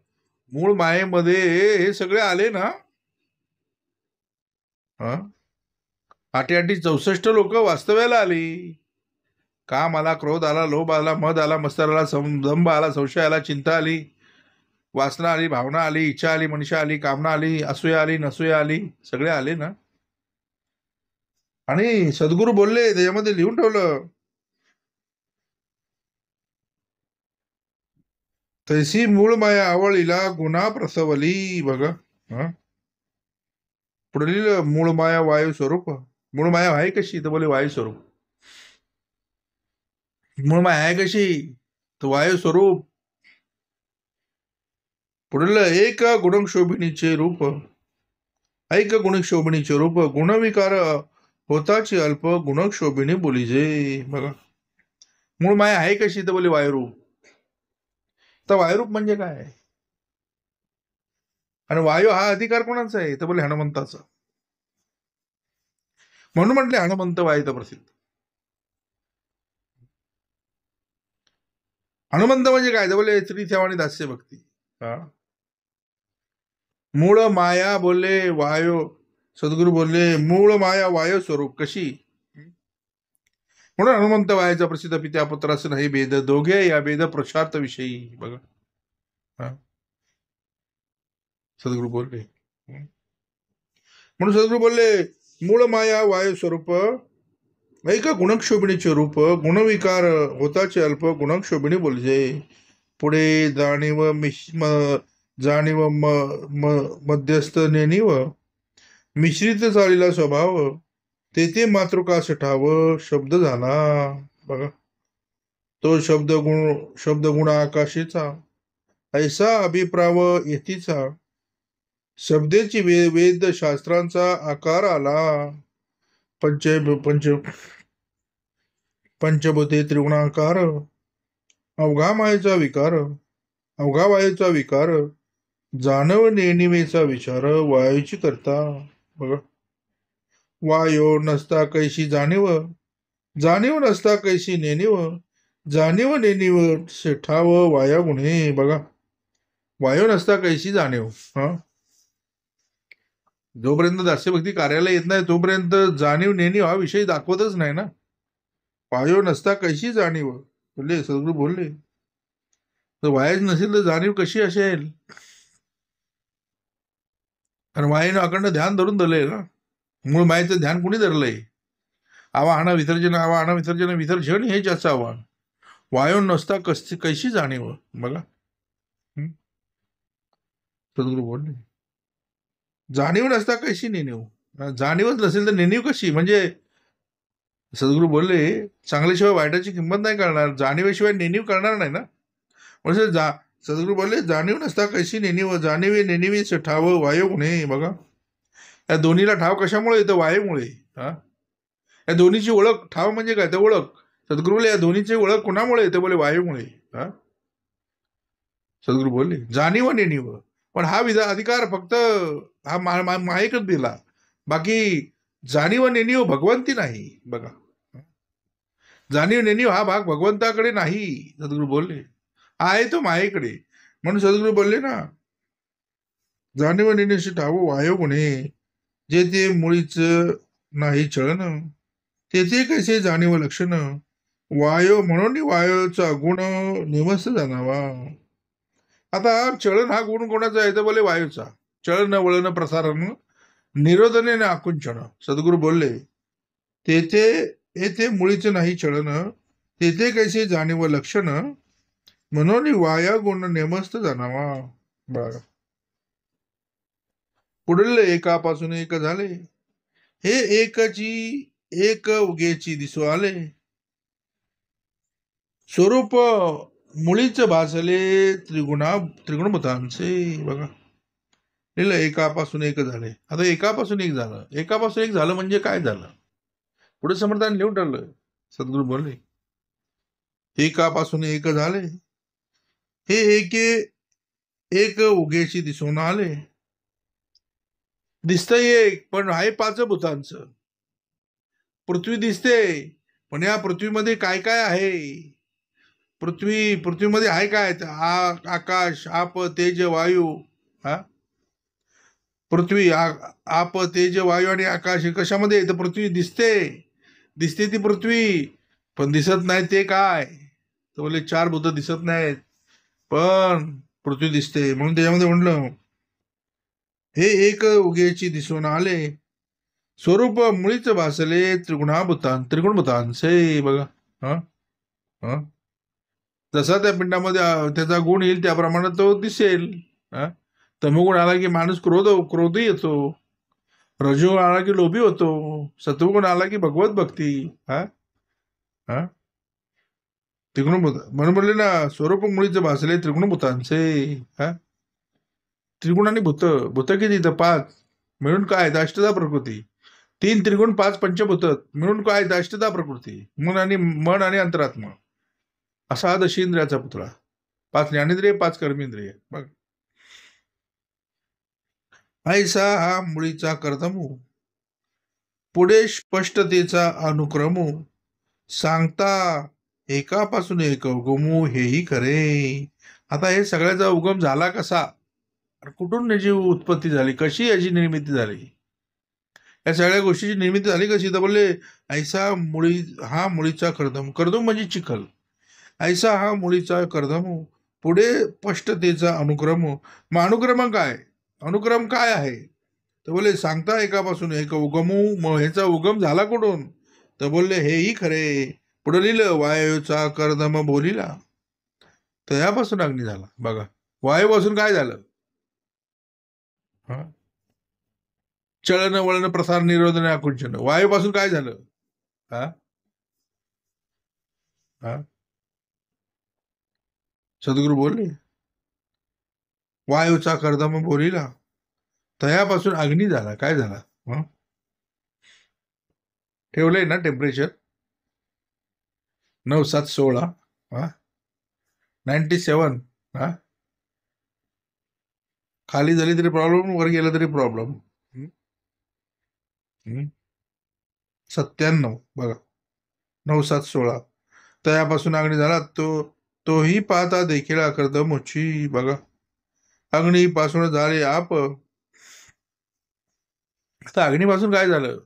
मूळ मायेमध्ये हे सगळे आले ना. 864 लोक वास्तव्याला आली. काम आला, क्रोध आला, लोभ आला, मद आला, मत्सर आला, दंभ आला, संशय आला, चिंता आली, वासना आली, भावना आली, इच्छा आली, मनीषा आली, कामना आली, असूया आली, नसूया आली, सगळे आले ना. आणि सद्गुरू बोलले त्याच्यामध्ये लिहून ठेवलं, तैसी मूळ माया आवळीला गुन्हा प्रसवली. बघा, पुढे लिहिलं मूळ माया वायू स्वरूप. मूळ माया आहे कशी तर बोले वायू स्वरूप. मूळ माया आहे कशी तर वायू स्वरूप. पुढलं एक गुणशोभिनीचे रूप, ऐक गुणशोभिनीचे रूप, गुणविकार होताची अल्प गुणशोभिनी बोलीजे. बघा, मूळ माया आहे कशी, तर बोले वायुरूप. तर वायुरूप म्हणजे काय, आणि वायू हा अधिकार कोणाचा आहे, तर बोले हनुमंताचा. म्हणून म्हटले हनुमंत वायू प्रसिद्ध. हनुमंत म्हणजे काय, तर बोले श्री सेवा आणि दास्य भक्ती. हा, मूळ माया बोलले वायू. सद्गुरु बोलले मूळ माया वायू स्वरूप कशी. म्हणून हनुमंत वायाचा प्रसिद्ध पित्या पुत्रास नाही भेद, दोघे या भेद प्रशार्थ विषयी. बघा, हा, सद्गुरु बोलले. म्हणून सद्गुरु बोलले मूळ माया वायू स्वरूप, ऐका गुणक्षोभिणीचे रूप, गुणविकार होताचे अल्प गुणक्षोभिणी बोलजे. पुढे जाणीव जाणीव मध्यस्थ नेणीव, मिश्रित चालीला स्वभाव, तेथे मातृकास ठाव शब्द झाला. बघा, तो शब्द गुण आकाशीचा, ऐसा अभिप्राव येतीचा, शब्देची वेद शास्त्रांचा आकार आला. पंच पंच पंचभूते त्रिगुणाकार, अवघा मायेचा विकार, अवघा वायूचा विकार, जाणव नेणिवेचा विचार वायूची करता. बघा, वायो नसता कैशी जाणीव, जाणीव नसता कैशी नेणीव, जाणीव नेणीव ठाव वाया गुणे. बघा, वायू नसता कैशी जाणीव. हा, जोपर्यंत दास्यभक्ती कार्याला येत नाही तोपर्यंत जाणीव नेणीव हा विषय दाखवतच नाही ना. वायू नसता कैशी जाणीव बोलले सद्गुरू बोलले. तर वायाच नसेल तर जाणीव कशी असेल, कारण वायूनं अखंड ध्यान धरून धरलंय ना. मूळ मायेचं ध्यान कुणी धरलंय. आवाहन विसर्जन विसर्जन हे ज्याचं आव्हान. वायू नसता कैशी जाणीव. बघा, सद्गुरू बोलले जाणीव नसता कैशी नेणीव. जाणीवच नसेल तर नेणीव कशी, म्हणजे सद्गुरू बोलले चांगल्याशिवाय वाईटाची किंमत नाही करणार, जाणीवेशिवाय नेणीव करणार नाही ना. म्हणजे सद्गुरू बोलले जाणीव नसता कैशी नेणीव, जाणीवे नेणीवी ठाव वायू गुणे. बघा, या दोन्हीला ठाव कशामुळे येतं, वायूमुळे. हा, या दोन्हीची ओळख, ठाव म्हणजे काय तर ओळख. सद्गुरू बोलले या दोन्हीची ओळख कोणामुळे येते, बोले वायूमुळे. हा, सद्गुरू बोलले जाणीव नेणीव, पण हा अधिकार फक्त हा मायेकच दिला, बाकी जाणीव नेणीव भगवंती नाही. बघा, जाणीव नेणीव हा भाग भगवंताकडे नाही, सद्गुरू बोलले आहे तो मायेकडे. म्हणून सद्गुरू बोलले ना, जाणीव नेणीशी ठाव वायू गुणे, जे ते मुळीच नाही चळण, तेथे कैसे जाणीव लक्षण, वायू म्हणून वायूचा गुण निमस्त जाणावा. आता चळण हा गुण कोणाचा आहे तर बोले वायूचा. चळण वळण प्रसारण निरोधने आकुंचन. सद्गुरू बोलले तेथे येथे मुळीच नाही चळण, तेथे कैसे जाणीव लक्षण, म्हणून वाया गुण नेमस्त जाणावा. बघा, पुढील एकापासून एक झाले, हे एकची एक उगेची दिसू आले, स्वरूप मुळीच भासले त्रिगुणभूतांचे. बघा, एकापासून एक झाले. आता एकापासून एक झालं, एकापासून एक झालं म्हणजे काय झालं, पुढे समर्थाने लिहून ठरलं. सद्गुरू बोलले एकापासून एक झाले, हे एक उगेशी दिसून आले. दिसतंय एक, पण आहे पाच भूतांचं. पृथ्वी दिसते, पण या पृथ्वीमध्ये काय काय आहे, पृथ्वीमध्ये आहे काय, आकाश, आप, तेज, वायू. हा, पृथ्वी, आप, तेज, वायू आणि आकाश कशामध्ये, तर पृथ्वी दिसते ती पृथ्वी, पण दिसत नाही ते काय, तर बोले चार भूत दिसत नाहीत, पण पृथ्वी दिसते. म्हणून त्याच्यामध्ये म्हटलं हे एक उगेची दिसून आले, स्वरूप मुळीच भासले त्रिगुणभूतांचे. बघा, हा, जसा त्या पिंडामध्ये त्याचा गुण येईल त्याप्रमाणे तो दिसेल. तमोगुण आला की माणूस क्रोधी येतो, रजोगुण आला की लोभी होतो, सत्वगुण आला की भगवत भक्ती. हा, त्रिगुणभूत म्हणून बोलले ना, स्वरूप मुळीचे भासले त्रिगुणभूतांचे. हा, त्रिगुण आणि भूत. भूत किती तर 5 मिळून काय आहेत? अष्टदा प्रकृती. 3 त्रिगुण 5 पंचभूत मिळून काय आहेत? अष्टदा प्रकृती. मन आणि अंतरात्मा, असा हा दशींद्रियाचा पुतळा. 5 ज्ञानेंद्रिय, 5 कर्मेंद्रिय. बघ, ऐसा हा मुळीचा कर्दमू, पुढे स्पष्टतेचा अनुक्रमू, सांगता एकापासून एक उगमू हेही खरे. आता हे सगळ्याचा उगम झाला कसा, कुठून याची उत्पत्ती झाली, कशी याची निर्मिती झाली, या सगळ्या गोष्टीची निर्मिती झाली कशी, तर बोलले ऐसा हा मुळीचा कर्दम. कर्दम म्हणजे चिखल. ऐसा हा मुळीचा कर्दम, पुढे स्पष्टतेचा अनुक्रम. मग अनुक्रम काय आहे, तर बोलले सांगता एकापासून एक उगमू. मग ह्याचा उगम झाला कुठून, तर बोलले हेही खरे. पुढे लिहिलं वायूचा कर्दम बोलिला, तर यापासून अग्नी झाला. बघा, वायूपासून काय झालं, चलन वळण प्रसार निरोधन आकुंचन. वायूपासून काय झालं, हा हा सद्गुरू बोलले वायूचा कर्दम बोलिला, तयापासून अग्नी झाला. काय झाला, ठेवलंय ना टेम्परेचर 9-7-16, 97. खाली झाली तरी प्रॉब्लेम, वर गेला तरी प्रॉब्लेम. 97 बघा, 9-7-16 तयापासून अग्नी झाला. तोही पाहता देखील कर्दमोची. बघा, अग्नीपासून झाले आप. आता अग्नीपासून काय झालं,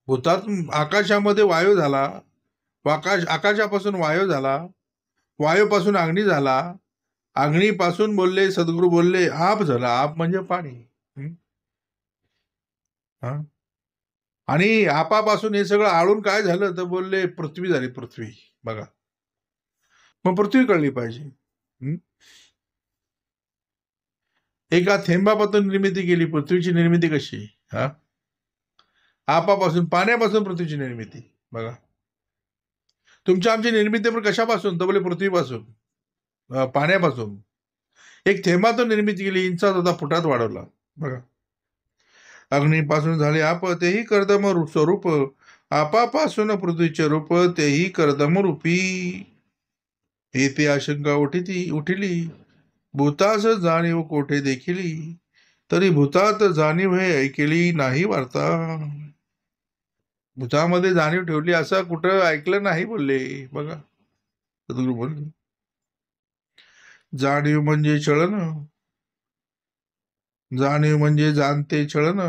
भूतात आकाशामध्ये वायू झाला, आकाशापासून वायू झाला, वायूपासून अग्नी झाला, अग्नीपासून बोलले सद्गुरू बोलले आप झाला. आप म्हणजे पाणी. आणि आपापासून हे सगळं आळून काय झालं, तर बोलले पृथ्वी झाली. पृथ्वी. बघा, मग पृथ्वी कळली पाहिजे. एका थेंबापासून निर्मिती केली. पृथ्वीची निर्मिती कशी, आपापासून, पाण्यापासून पृथ्वीची निर्मिती. बघा, तुमच्या आमची निर्मिती पण कशापासून, तर बोले पृथ्वीपासून, पाण्यापासून. एक थेंबातून निर्मिती केली, इंचात होता फुटात वाढवला. बघा, अग्नीपासून झाले आप, तेही कर्दम स्वरूप, आपापासून पृथ्वीचे रूप, तेही कर्दम रूपी. येथे आशंका उठिली, भूतास जाणीव कोठे देखिली, तरी भूतात जाणीव हे ऐकली नाही वार्ता. भूतामध्ये जाणीव ठेवली असं कुठं ऐकलं नाही बोलले. बघा, सद्गुरू बोलले जाणीव म्हणजे चळन, जाणीव म्हणजे जाणते छळन,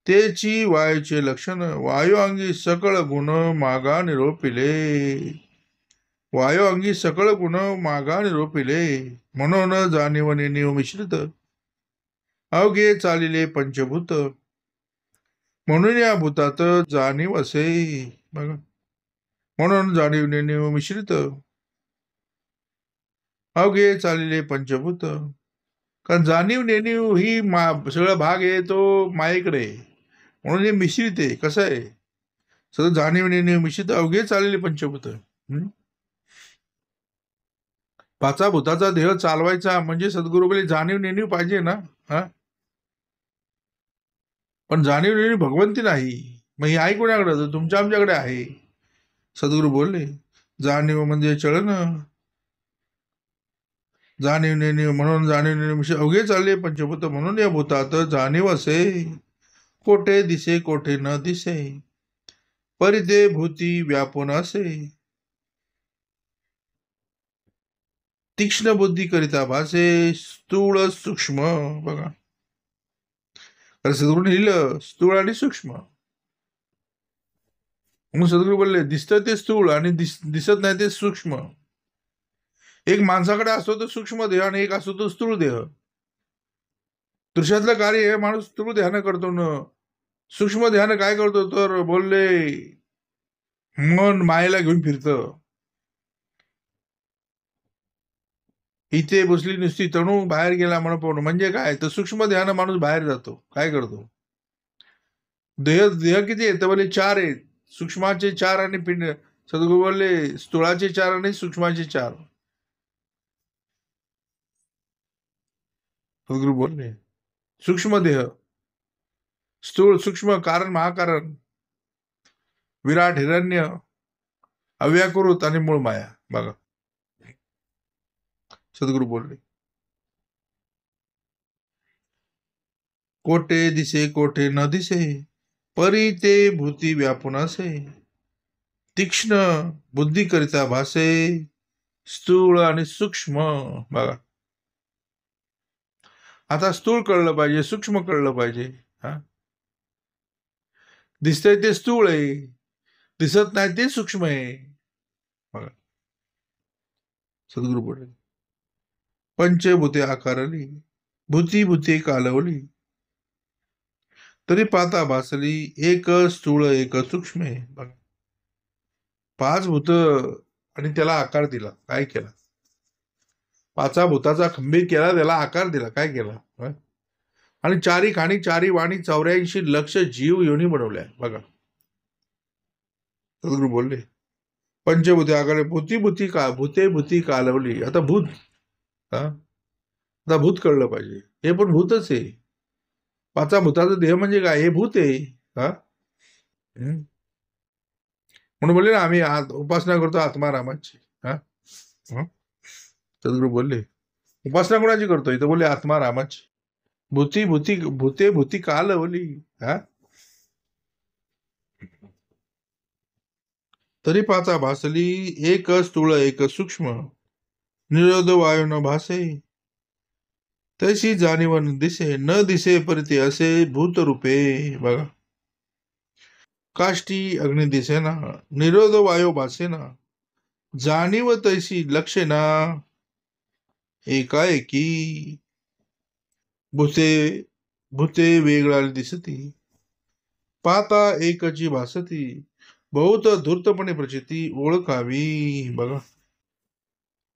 तेची वायूचे लक्षण, वायू अंगी सकळ गुण मागा निरोपिले. वायू अंगी सकळ गुण मागा निरोपिले, म्हणून जाणीव नेणीव मिश्रित, अवघे चालिले पंचभूत, म्हणून या भूतात जाणीव असे. बघा, म्हणून जाणीव नेणीव मिश्रित, अवघे चालिले पंचभूत. कारण जाणीव नेणीव ही सगळा भाग आहे तो मायेकडे, म्हणून हे मिश्रित आहे. कसं आहे, सगळं जाणीव नेणीव मिश्रित, अवघे चाललेले पंचभूत. पाचा भूताचा देह चालवायचा म्हणजे सद्गुरू बोले जाणीव नेणीव पाहिजे ना. पण जाणीव नेणीव भगवंती नाही. मग ही आहे कोणाकडे, तर तुमच्या आमच्याकडे आहे. सद्गुरू बोलले जाणीव म्हणजे चळन, जाणीव नेणीव, म्हणून जाणीव नेणीव अवघे चालले पंचभूत, म्हणून या भूतात जाणीव असे, कोठे दिसे कोठे न दिसे, परिते भूती व्यापून असे, तीक्ष्ण बुद्धी करिता भासे, स्थूळ सूक्ष्म. बघा, सद्गुरूने लिहिलं स्थूळ आणि सूक्ष्म. म्हणून सद्गुरू बोलले दिसतं ते स्थूळ आणि दिसत नाही ते सूक्ष्म. एक माणसाकडे असतो तो सूक्ष्म देह आणि एक असतो तो स्थूळ देह. दृश्यातलं कार्य हे माणूस स्थूळ देहानं करतो न सूक्ष्म देहानं काय करतो, तर बोलले मन मायेला घेऊन फिरतं. इथे बसली नुसती तणू बाहेर गेला म्हणून पाहून, म्हणजे काय, तर सूक्ष्म देहानं माणूस बाहेर जातो. काय करतो, देह किती आहेत, तर बोले 4 आहेत. सूक्ष्माचे 4 आणि सद्गुरू बोलले स्थूळाचे चार आणि सूक्ष्माचे चार. सद्गुरू बोलले सूक्ष्म देह, स्थूळ सूक्ष्म, कारण महाकारण, विराट हिरण्य, अव्याकृत आणि मूळ माया. बघा सद्गुरू बोलले कोठे दिसे कोठे न दिसे, परी ते भूती व्यापून असे, तीक्ष्ण बुद्धी करिता भासे, स्थूळ आणि सूक्ष्म. बघा आता स्थूळ कळलं पाहिजे, सूक्ष्म कळलं पाहिजे. हा दिसतंय ते स्थूळ आहे, दिसत नाही ते सूक्ष्म आहे. बघा सद्गुरू बोलले पंचभूते आकारली, भूती भूते कालवली, तरी पाता भासली, एक स्थूळ एक सूक्ष्म आहे. बघा 5 भूत आणि त्याला आकार दिला. काय केला? 5 भूताचा खंबीर केला, त्याला आकार दिला. काय केला? आणि चारी खाणी चारी वाणी 84 लक्ष जीव योनी बनवल्या. बघा सद्गुरू बोलले पंचभूते आकार, भूती भूती का भूते भूती कालवली. आता भूत, आता भूत कळलं पाहिजे. हे पण भूतच आहे. 5 भूताचा देह म्हणजे काय? हे भूत आहे. म्हणून बोलले ना आम्ही उपासना करतो आत्मारामाची. सद्गुरू बोलले उपासना कोणाची करतो? इथं बोलले आत्मारामाची. भूती भूती भूते भूती कालवली. तरी पाचा भासली, एक स्थूळ एक सूक्ष्म, निरोध वायू न भासे, तशी जाणीव न दिसे, न दिसे परिते असे भूत रूपे. बघा काष्टी अग्नी दिसेना, निरोध वायू भासेना, जाणीव तैसी लक्षेना, एकाएकी भूते भूते वेगळा दिसती, पाता एकची भासती, बहुत धूर्तपणे प्रचिती ओळखावी. बघा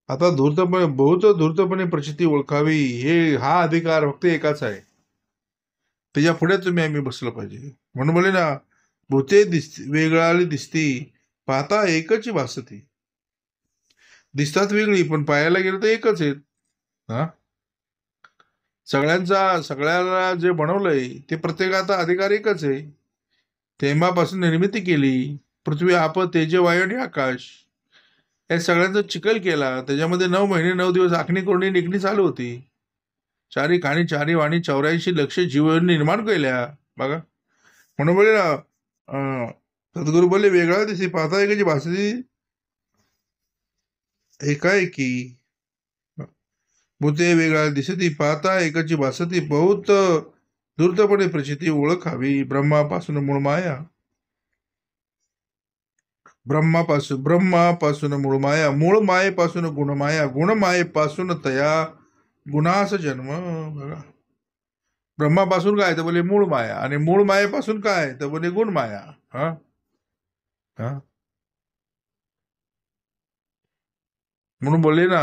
आता बहुत धूर्तपणे प्रचिती ओळखावी, हा अधिकार फक्त एकाच आहे. त्याच्या पुढे तुम्ही आम्ही बसलं पाहिजे. म्हणून बोले ना भूते वेगळाली दिसती, पाहता एकची भासती. दिसतात वेगळी पण पाहायला गेलं तर एकच आहेत. सगळ्याला जे बनवलंय ते प्रत्येकाचा अधिकार एकच आहे. थेंबापासून निर्मिती केली, पृथ्वी आप तेज वायू आणि आकाश या सगळ्यांचा चिखल केला. त्याच्यामध्ये 9 महिने 9 दिवस आखणी कोरणी निघणी चालू होती. चारी खाणी चारी वाणी 84 लक्ष जीव निर्माण केल्या. बघा म्हणून बोले ना सद्गुरू बोलले वेगळा दिसे, पाहता एकाची भासती, एकाएकी भूते वेगळा दिसती, पाहता एकाची भासती, बहुत धूर्तपणे प्रचिती ओळखावी. ब्रह्मापासून मूळ माया, ब्रह्मापासून मूळ माया, मूळ मायेपासून गुणमाया, गुणमायेपासून तया गुणास जन्म. बघा ब्रह्मापासून काय तर बोले मूळ माया, आणि मूळ मायेपासून काय तर बोले गुण माया. म्हणून बोलले ना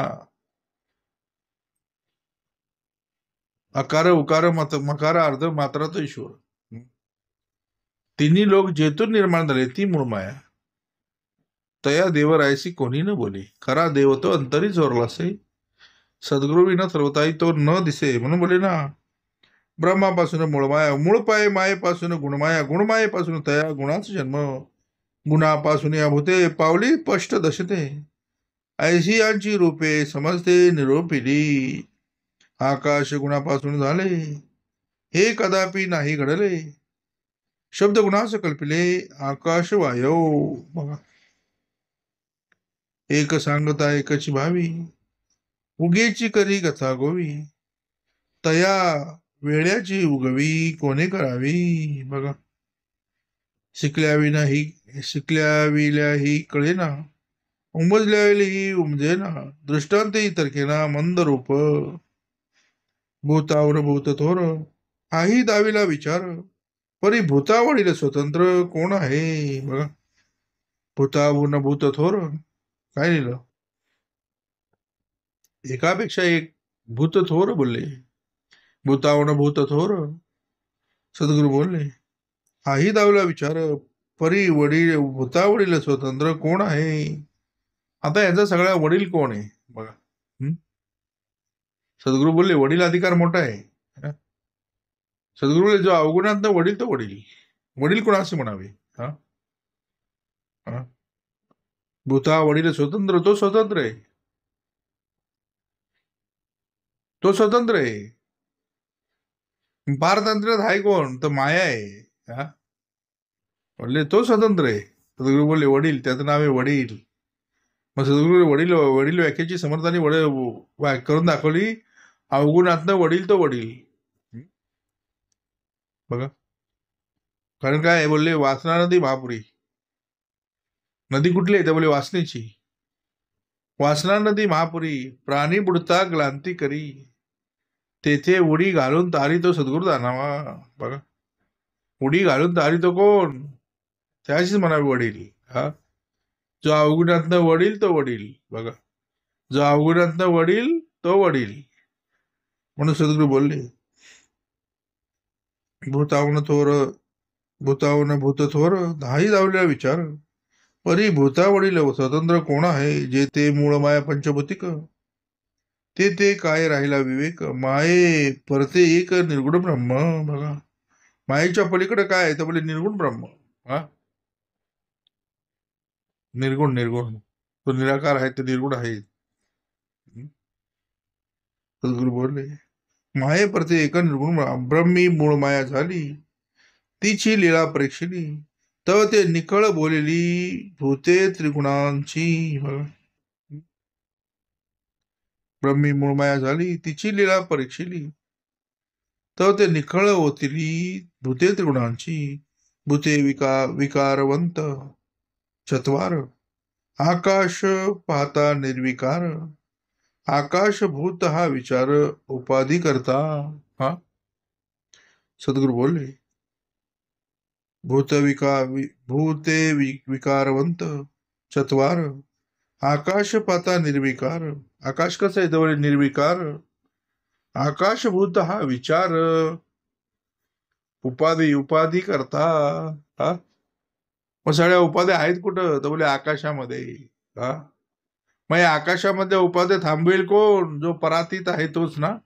अकार उकार मकार अर्ध मात्रात ईश्वर, तिन्ही लोक जेतून निर्माण झाले ती मूळ माया. तया देव रायसी कोणी न बोली, खरा देव तो अंतरी चोरला असे, सद्गुरू विना सर्वताई तो न दिसे. म्हणून बोले ना ब्रह्मापासून मूळ माया, मूळ पाय मायेपासून गुणमाया, गुणमायेपासून तया गुणाचा जन्म, गुणापासून या भूते पावली स्पष्ट दशते, ऐशी यांची रूपे समजते निरोपिली. आकाश गुणापासून झाले, हे कदापि नाही घडले, शब्द गुणास कल्पिले आकाश वायू. बघा एक सांगता एकची भावी, उगेची करी कथा गोवी, तया वेळ्याची उगवी कोणे करावी. बघा शिकल्याविल्याही कळेना, उमजल्यावेळी उमजेना, दृष्टांतही तर्केना मंद रूप, भूतावर भूत थोर, हाही दावीला विचार, परी भूतावरील स्वतंत्र कोण आहे. बघा भूतावरून भूत थोर काय लिहिलं? एकापेक्षा एक भूत थोर बोलले, भूतावरून भूत थोर. सद्गुरू बोलले हाही दावीला विचार, परी वडील भूता वडील स्वतंत्र कोण आहे. आता यांचा सगळा वडील कोण आहे बघा. सद्गुरू बोलले वडील अधिकार मोठा आहे. सद्गुरू बोलले जो अवगुणात वडील तो वडील. वडील कोण असे म्हणावे. हा भूता वडील स्वतंत्र तो स्वतंत्र आहे. तो स्वतंत्र आहे. पारतंत्र्यात आहे कोण तर माया आहे. म्हणले तो स्वतंत्र आहे. सद्गुरू बोलले वडील त्याचं नाव आहे वडील. मग सद्गुरू वडील वडील व्याख्याची समर्थाने करून दाखवली. अवगुणातनं वडील तो वडील बघा. कारण काय बोलले वासना नदी महापुरी. नदी कुठली आहे तर बोले वासनेची. वासना नदी महापुरी प्राणी बुडता ग्लांती करी तेथे उडी घालून तारी तो सद्गुरू दानावा बघा. उडी घालून तारी तो कोण त्याशीच म्हणावे वडील. जो अवगुणातनं वडील तो वडील बघा. जो अवगुणातनं वडील तो वडील म्हणून सद्गुरू बोलले भूतावन भूत थोर नाही जावलेला विचार परी भूता वडील स्वतंत्र कोण आहे. जे ते मूळ माया पंचभूतिक ते काय राहिला विवेक माये परते एक निर्गुण ब्रह्म बघा. मायेच्या पलीकडे काय आहे तर बोले निर्गुण ब्रह्म. निर्गुण निर्गुण तो निराकार आहे ते निर्गुण आहे. सद्गुरू बोलले माये परते एक निर्गुण ब्रह्मी मूळ माया झाली तिची लीला परीक्षिली तव ते निकळ बोलेली भूते त्रिगुणांची बघा. ब्रह्मी मूळ माया झाली तिची लीला परीक्षिली तव ते निखळ होतिली भूते त्रिगुणांची भूते विकारवंत चत्वार आकाश पाहता निर्विकार आकाशभूत हा विचार उपाधी करता. सद्गुरू बोलले भूते विकारवंत चत्वार आकाश पाहता निर्विकार. आकाश कसं आहे जवळ निर्विकार. आकाशभूत हा विचार उपाधी करता. मग सगळ्या उपाध्या आहेत कुठं तर बोले आकाशामध्ये. मग आकाशामध्ये उपाध्या थांबवेल कोण जो परातीत आहे तोच ना.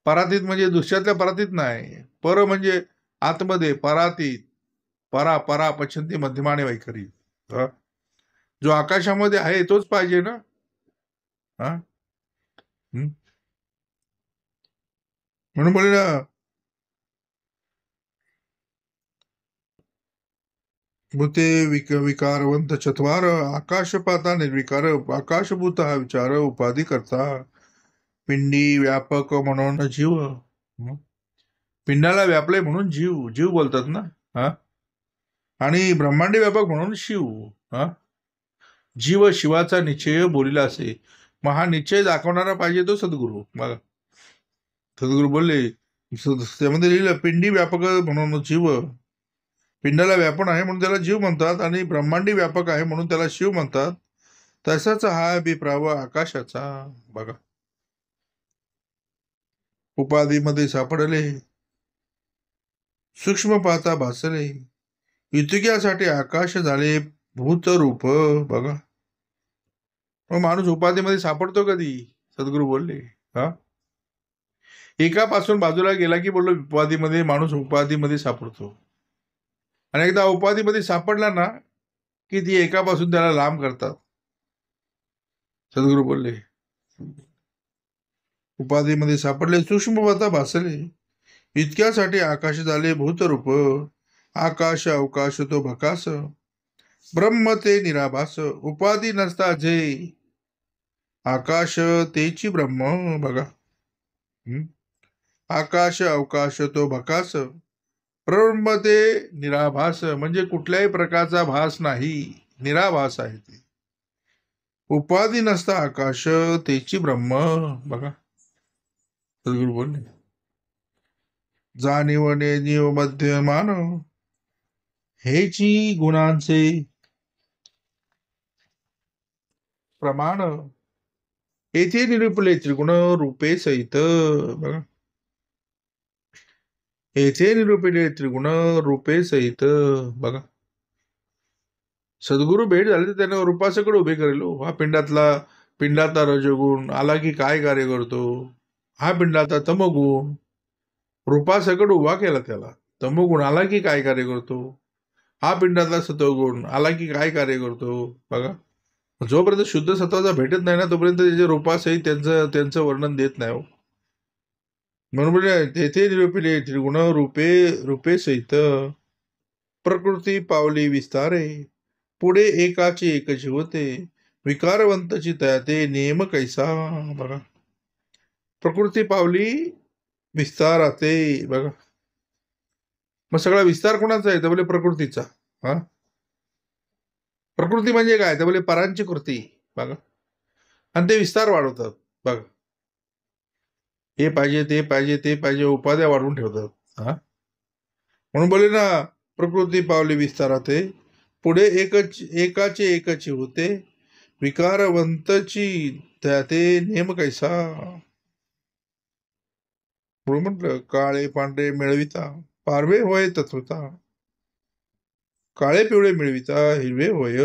परातीत म्हणजे दुसऱ्यातल्या परातीत नाही. पर म्हणजे आतमध्ये परातीत परा परा पछंती मध्यमाने वैखरी. जो आकाशामध्ये आहे तोच पाहिजे ना. म्हणून बोले ना भूते विकारवंत चत्वार आकाश पाहता निर्विकार आकाशभूत हा विचार उपाधी करता. पिंडी व्यापक म्हणून जीव पिंडाला व्यापले म्हणून जीव बोलतात ना. आणि ब्रह्मांडी व्यापक म्हणून शिव. जीव शिवाचा निश्चय बोलिला असे. मग हा निश्चय दाखवणारा पाहिजे तो सद्गुरू बघा. सद्गुरू बोलले त्यामध्ये लिहिलं पिंडी व्यापक म्हणून जीव. पिंडाला व्यापण आहे म्हणून त्याला जीव म्हणतात आणि ब्रह्मांडी व्यापक आहे म्हणून त्याला शिव म्हणतात. तसाच हा अभिप्राव आकाशाचा बघा. उपाधीमध्ये सापडले सूक्ष्म पाहता भासले इतक्यासाठी आकाश झाले भूतरूप बघा. मग माणूस उपाधीमध्ये सापडतो कधी सद्गुरू बोलले. एकापासून बाजूला गेला की बोललो उपाधीमध्ये माणूस उपाधीमध्ये सापडतो. आणि एकदा उपाधीमध्ये सापडला ना की ती एकापासून त्याला लांब करतात. सद्गुरू बोलले उपाधीमध्ये सापडले सूक्ष्म पाहता भासले इतक्यासाठी आकाश झाले भूतरूप आकाश अवकाश तो भकास ब्रह्म ते निराभास उपाधी नसता जे आकाश तेची ब्रह्म बघा. आकाश अवकाश तो भकास ब्रह्म ते निराभास म्हणजे कुठल्याही प्रकारचा भास नाही निराभास आहे ते. उपाधी नसता आकाश तेची ब्रह्म बघा. सद्गुरू बोलले जाणीवने जीव मध्यमान हेची गुणांचे प्रमाण येथे निरूपले त्रिगुण रूपे सहित बघा. येथे निरूपले त्रिगुण रूपे सहित बघा. सद्गुरू भेट झाली तर त्याने रूपासकट उभे करेल हो. हा पिंडातला रजोगुण आला की काय कार्य करतो, हा पिंडातला तमगुण रूपासकट उभा केला त्याला. तमोगुण आला की काय कार्य करतो, हा पिंडातला सत्वगुण आला की काय कार्य करतो बघा. जोपर्यंत शुद्ध सत्वाचा भेटत नाही ना तोपर्यंत त्याच्या रूपासहित त्यांचं त्यांचं वर्णन देत नाही हो. म्हणून म्हणजे तेथे निरूपिले त्रिगुण रूपे रूपे सहित प्रकृती पावली विस्तारे, पुढे एकाचे एकच होते, विकारवंतची ते नेम कैसा बघा. प्रकृती पावली विस्ताराते बघा. मग सगळा विस्तार कोणाचा आहे तर बोले प्रकृतीचा. हा, प्रकृती म्हणजे काय तर बोले परांची कृती बघा. आणि ते विस्तार वाढवतात बघा. हे पाहिजे ते पाहिजे ते पाहिजे उपाध्या वाढवून ठेवतात. हा, म्हणून बोले ना प्रकृती पावली विस्ताराते, पुढे एकाचे एकच होते, विकारवंतची ते नेम कैसा. म्हणून म्हटलं काळे पांढरे मिळविता, पारवे होय तत्वता, काळे पिवळे मिळविता हिरवे होय.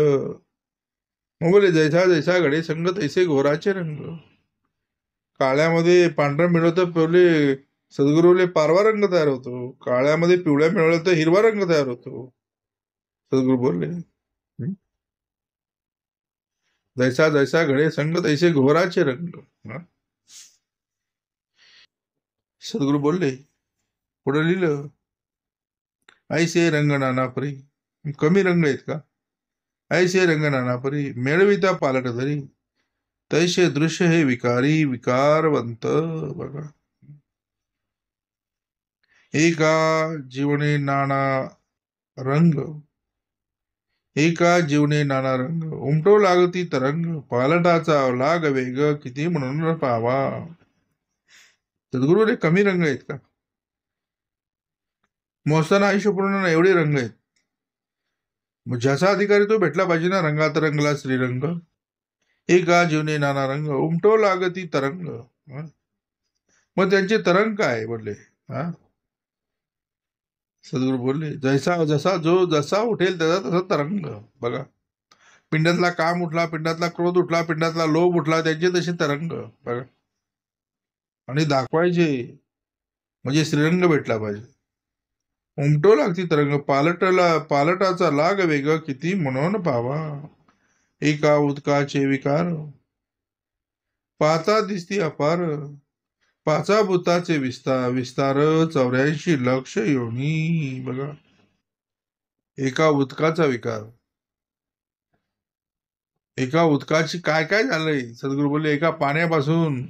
मग बोले जैसा जैसा घडे संग तैसे घोराचे रंग. काळ्यामध्ये पांढरा मिळवतं पहिले सद्गुरूले पारवा रंग तयार होतो, काळ्यामध्ये पिवळ्या मिळवलं तर हिरवा रंग तयार होतो. सद्गुरू बोलले जैसा जैसा घडे संग तैसे घोराचे रंग. सद्गुरू बोलले पुढे लिहिलं ऐसे रंग नाना परी. कमी रंग आहेत का. ऐसे रंग नाना परी मेळविता पालट धरी, तैसे दृश्य हे विकारी विकारवंत बघा. एका जीवने नाना रंग, एका जीवने नाना रंग, उमटो लागती तरंग, पालटाचा लाग वेग किती म्हणून पावा. सद्गुरूले कमी रंग आहेत का. मोजताना आयुष्य पूर्ण एवढे रंग आहेत. मग ज्याचा अधिकारी तो भेटला पाहिजे ना. रंगात रंगला श्रीरंग, एका जीवने नाना रंग, उमटो लागती तरंग. मग त्यांचे तरंग काय बोलले. हा, सद्गुरू बोलले जैसा जसा जो जसा उठेल त्याचा तसा तरंग बघा. पिंडातला काम उठला, पिंडातला क्रोध उठला, पिंडातला लोभ उठला, त्यांचे तसे तरंग बघा. आणि दाखवायचे म्हणजे श्रीरंग भेटला पाहिजे. उमटो लागती तरंग, पालटाचा लाग वेग किती म्हणून पावा. एका उदकाचे विकार पाहता दिसती अपार, पाचा भूताचे विस्तार 84 लक्ष योनी बघा. एका उदकाचा विकार, एका उदकाची काय काय झालंय. सद्गुरू बोलले एका पाण्यापासून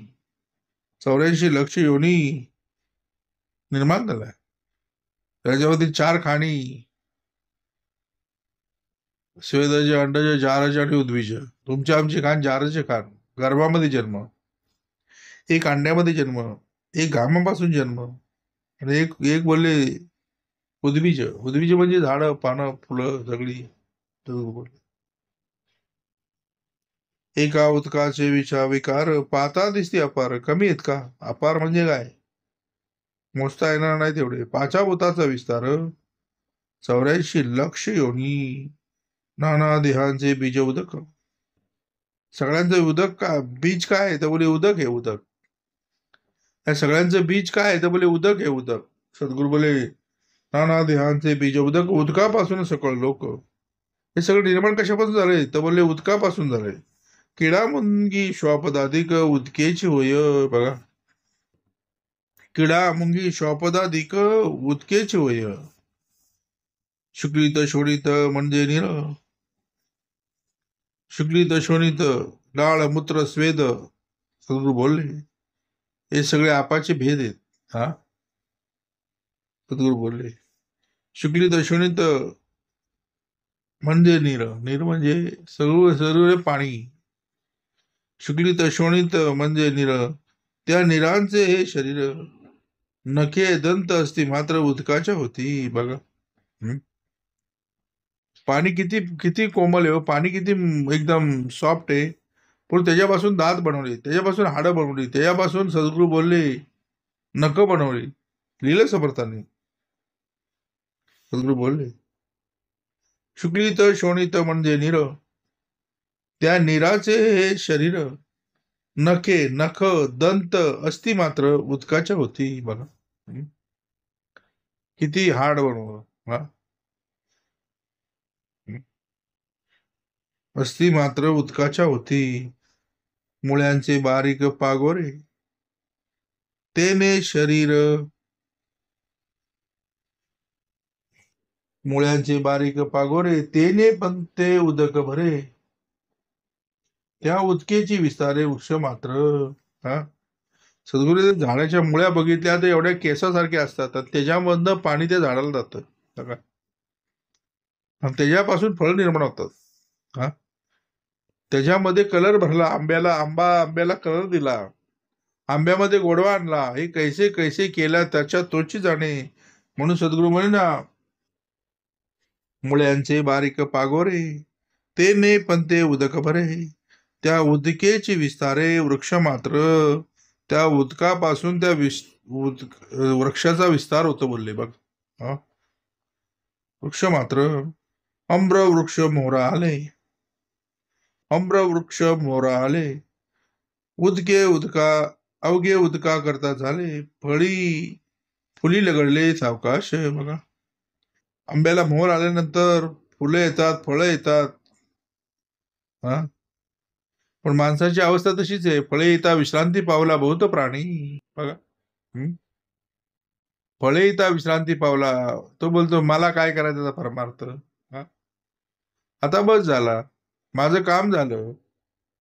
84 लक्ष योनी निर्माण झालाय. त्याच्यावरती 4 खाणी, स्वेदज अंडज जारज आणि उद्विज. तुमची आमची खान जारचे खान. गर्भामध्ये जन्म, एक अंड्यामध्ये जन्म, एक घामापासून जन्म, आणि एक एक बोलले उद्विज. उद्विज म्हणजे झाडं पानं फुलं सगळी. एका उदकाचे विकार पाहता दिसते अपार. कमी आहेत का. अपार म्हणजे काय मोजता येणार नाही तेवढे. पाचा भूताचा विस्तार 84 लक्ष योनी, नाना देहांचे बीज उदक. सगळ्यांचं उदक का बीज काय आहे तर बोले उदक आहे उदक. या सगळ्यांचं बीज काय आहे तर बोले उदक आहे उदक. सद्गुरू बोले नाना देहांचे बीज उदक, उदकापासून सकळ लोक. हे सगळं निर्माण कशापासून झालंय तर बोलले उदकापासून झालंय. किडा मुंगी श्वापदाधिक उदकेची होय बघा. किडा मुंगी श्वापदाधिक उदकेची होय. शुक्लित शोणित म्हणजे निर, शुक्लित शोणित लाळ मूत्र स्वेद. सद्गुरू बोलले हे सगळे आपाचे भेद आहेत. हा, सद्गुरू बोलले शुक्लित शोणित म्हणजे नीर, नीर म्हणजे सर्व सर्व पाणी. शुक्लित शोणित म्हणजे निर, त्या निरांचे हे शरीर, नखे दंत असती मात्र उदकाच्या होती बघा. पाणी किती किती कोमल आहे. पाणी किती एकदम सॉफ्ट आहे. पण त्याच्यापासून दात बनवले, त्याच्यापासून हाडं बनवली, त्याच्यापासून सद्गुरू बोलले नख बनवली. लिहिलं समर्थांनी. सद्गुरू बोलले शुक्लित शोणित म्हणजे नीर, त्या नीराचे हे शरीर, नखे नख दंत अस्ति मात्र उदकाच्या होती. बघा किती हाड बनवलं. हा अस्ति मात्र उदकाच्या होती, मुळ्यांचे बारीक पागोरे, तेने शरीर, मुळ्यांचे बारीक पागोरे, तेने पण ते उदक भरे, त्या उदकेची विस्तारे वृक्ष मात्र. हा सद्गुरू झाडाच्या मुळ्या बघितल्या तर एवढ्या केसासारख्या असतात आणि त्याच्यामधनं पाणी त्या झाडाला जातं बघा. आणि त्याच्यापासून फळ निर्माण होतात. हा त्याच्यामध्ये कलर भरला, आंब्याला कलर दिला, आंब्यामध्ये गोडवा आणला, हे कैसे कैसे केला त्याच्या तोची जाणे. म्हणून सद्गुरू म्हणे ना, मुळ्यांचे बारीक पागोरे, ते ने पण ते उदक भरे, त्या उदकेची विस्तारे वृक्ष मात्र, त्या उदकापासून त्या वृक्षाचा विस्तार होतो बोलले बघ. हा वृक्ष मात्र अम्र वृक्ष मोरा आले, अम्र वृक्ष मोरा आले, उदके उदका अवघे उदका करता झाले, फुली लगडले सावकाश. बघा आंब्याला मोहर आल्यानंतर फुलं येतात, फळं येतात. हा पण माणसाची अवस्था तशीच आहे, फळे येता विश्रांती पावला बहुत प्राणी. बघा फळे येता विश्रांती पावला, तो बोलतो मला काय करायचं परमार्थ. हा आता बस झाला, माझं काम झालं.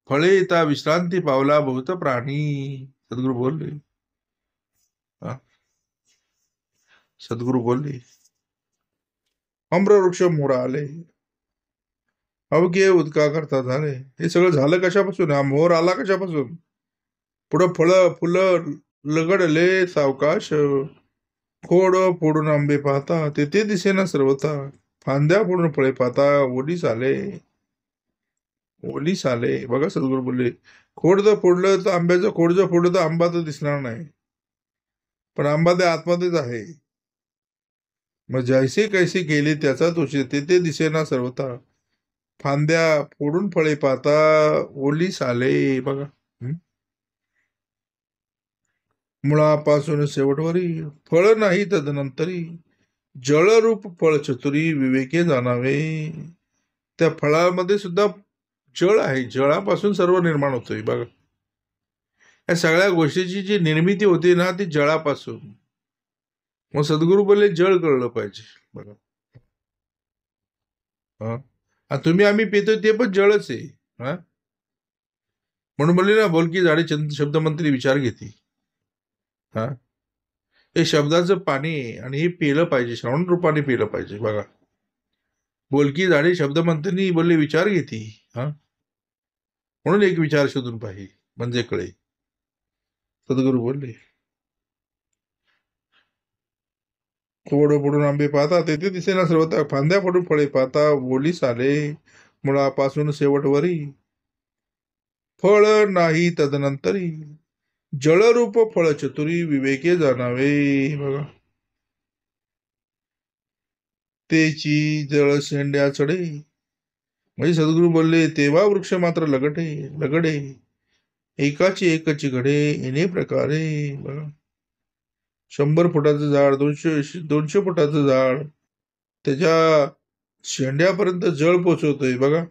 फळे येता विश्रांती पावला बहुत प्राणी, सद्गुरू बोलले. सद्गुरू बोलले अम्रवृक्ष मोरा आले, अवघे उदका करता झाले. हे सगळं झालं कशापासून, हा मोर आला कशापासून, पुढं फळं फुलं लगडले सावकाश, खोड फोडून आंबे पाहता तेथे दिसेना सर्वता, फांद्या फोडून फळे पाहता ओलीस आले, ओलीस आले. बघा सद्गुरू बोलले खोड जर फोडलं तर आंब्याचं खोड जर फोडलं तर आंबा तर दिसणार नाही, पण आंबा त्या आतमध्येच आहे. मग जैसे कैसे केले त्याचा तोच ते दिसेना सर्वता, फांद्या फोडून फळे पाहता ओलीस आले. बघा मुळापासून शेवटवरी फळ नाही तदनंतरी, जळरूप फळ चतुरी विवेके जाणावे. त्या फळामध्ये सुद्धा जळ आहे, जळापासून सर्व निर्माण होतोय. बघा या सगळ्या गोष्टीची जी निर्मिती होती ना ती जळापासून. मग सद्गुरू बोलले जळ कळलं पाहिजे. बघा हा तुम्ही आम्ही पितोय ते पण जळच आहे. हा म्हणून बोलले ना, बोलकी झाडे शब्दमंत्री विचार घेते. हा हे शब्दाचं पाणी आहे आणि हे पिलं पाहिजे, श्रवण रूपाने पिलं पाहिजे. बघा बोलकी झाडे शब्दमंत्री बोलले विचार घेते. हा म्हणून एक विचार शोधून पाहिजे म्हणजे कळे. सद्गुरू बोलले खोड फोडून आंबे पाहता तेथे दिसेना सर्वता, फांद्या फोडून फळे पाहता ओलीस आले, मुळापासून शेवटवरी फळ नाही तदनंतरी, जळरूप फळ चतुरी विवेके जाणावे. बघा तेची जळ शेंड्या चढे, म्हणजे सद्गुरू बोलले तेव्हा वृक्ष मात्र लगडे लगडे, एकाची एकची घडे येणे प्रकारे. बघा 100 फुटाचं झाड, 200 फुटाचं झाड, त्याच्या शेंड्यापर्यंत जळ पोचवतोय. बघा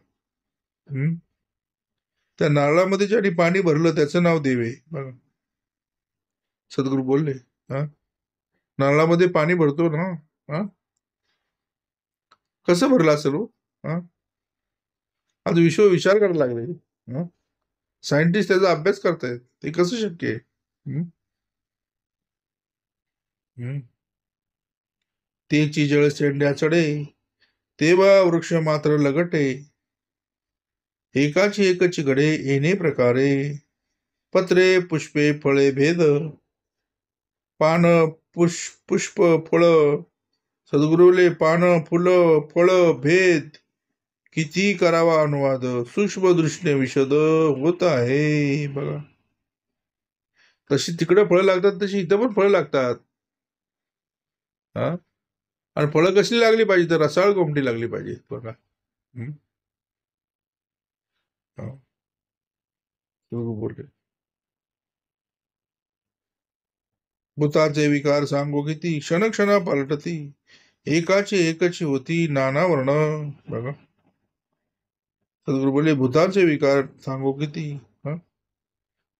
त्या नारळामध्ये ज्याने पाणी भरलं त्याचं नाव देवे. बघा सद्गुरू बोलले हा नारळामध्ये पाणी भरतो ना, हा कसं भरलं असेल हो. हा आज विचार करायला लागले, सायंटिस्ट त्याचा अभ्यास करतायत, ते कसं शक्य आहे. तेची जळ शेंड्या चढे, तेव्हा वृक्ष मात्र लगटे, एकाची एकची घडे येणे प्रकारे, पत्रे पुष्पे फळे भेद, पान पुष्प फळ. सद्गुरुले पान फुल फळ भेद, किती करावा अनुवाद, सूक्ष्म दृष्टीने विशद होत आहे. बघा तशी तिकडे फळं लागतात तशी इथं पण फळं लागतात. हा आणि फळं कसली लागली पाहिजे तर रसाळ कोंबडी लागली पाहिजे बघा. हं? हो. बरोबर बोलले. भूताचे विकार सांगो किती, क्षण क्षण पालटती, एकाची एकची होती नाना वर्ण. बघा सद्गुरू बोलले भूताचे विकार सांगो किती, हं?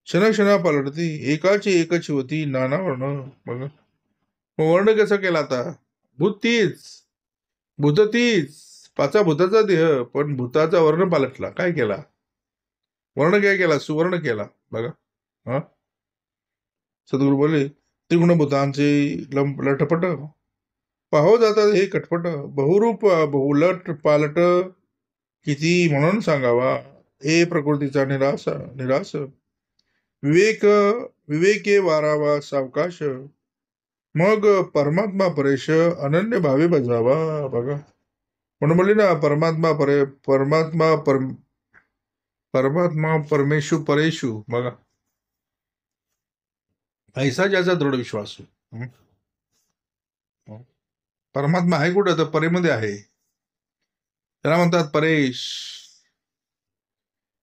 क्षण क्षण पालटती, एकाची एकची होती नाना वर्ण. बघा मग वर्ण कसं केला आता? भूत तीच, भूत तीच, पाचा भूताचा देह, पण भूताचा वर्ण पालटला. काय केला? वर्ण काय केला? सुवर्ण केला. बघा हा सद्गुरू बोलले त्रिगुणभूतांचे लटपट पाहो जातात हे कटपट, बहुरूप बहुलट पालट किती म्हणून सांगावा. ए प्रकृतीचा निराश निराश, विवेक विवेके वारावा सावकाश, मग परमात्मा परेश अनन्य भावे बजावा. बघा म्हणून म्हणले ना परमात्मा परमेशु परेशु. बघा ऐसा ज्याचा दृढ विश्वास. हं? परमात्मा आहे कुठं? तर परेमध्ये आहे. त्याला म्हणतात परेश.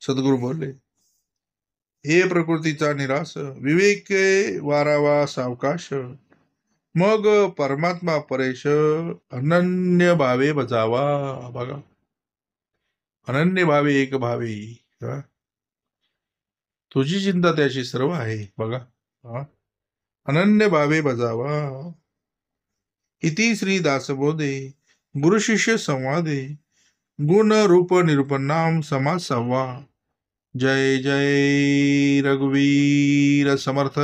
सद्गुरू बोलले हे प्रकृतीचा निराश, विवेक वारावा सावकाश, मग परमात्मा परेश अनन्य भावे बजावा. बघा अनन्य भावे एक भावे, तुझी चिंता त्याची सर्व आहे. बघा अनन्य भावे बजावा. इति श्री दासबोधे गुरु शिष्य संवादे, गुण रूप निरूपणाम समाज संवा. जय जय रघुवीर समर्थ.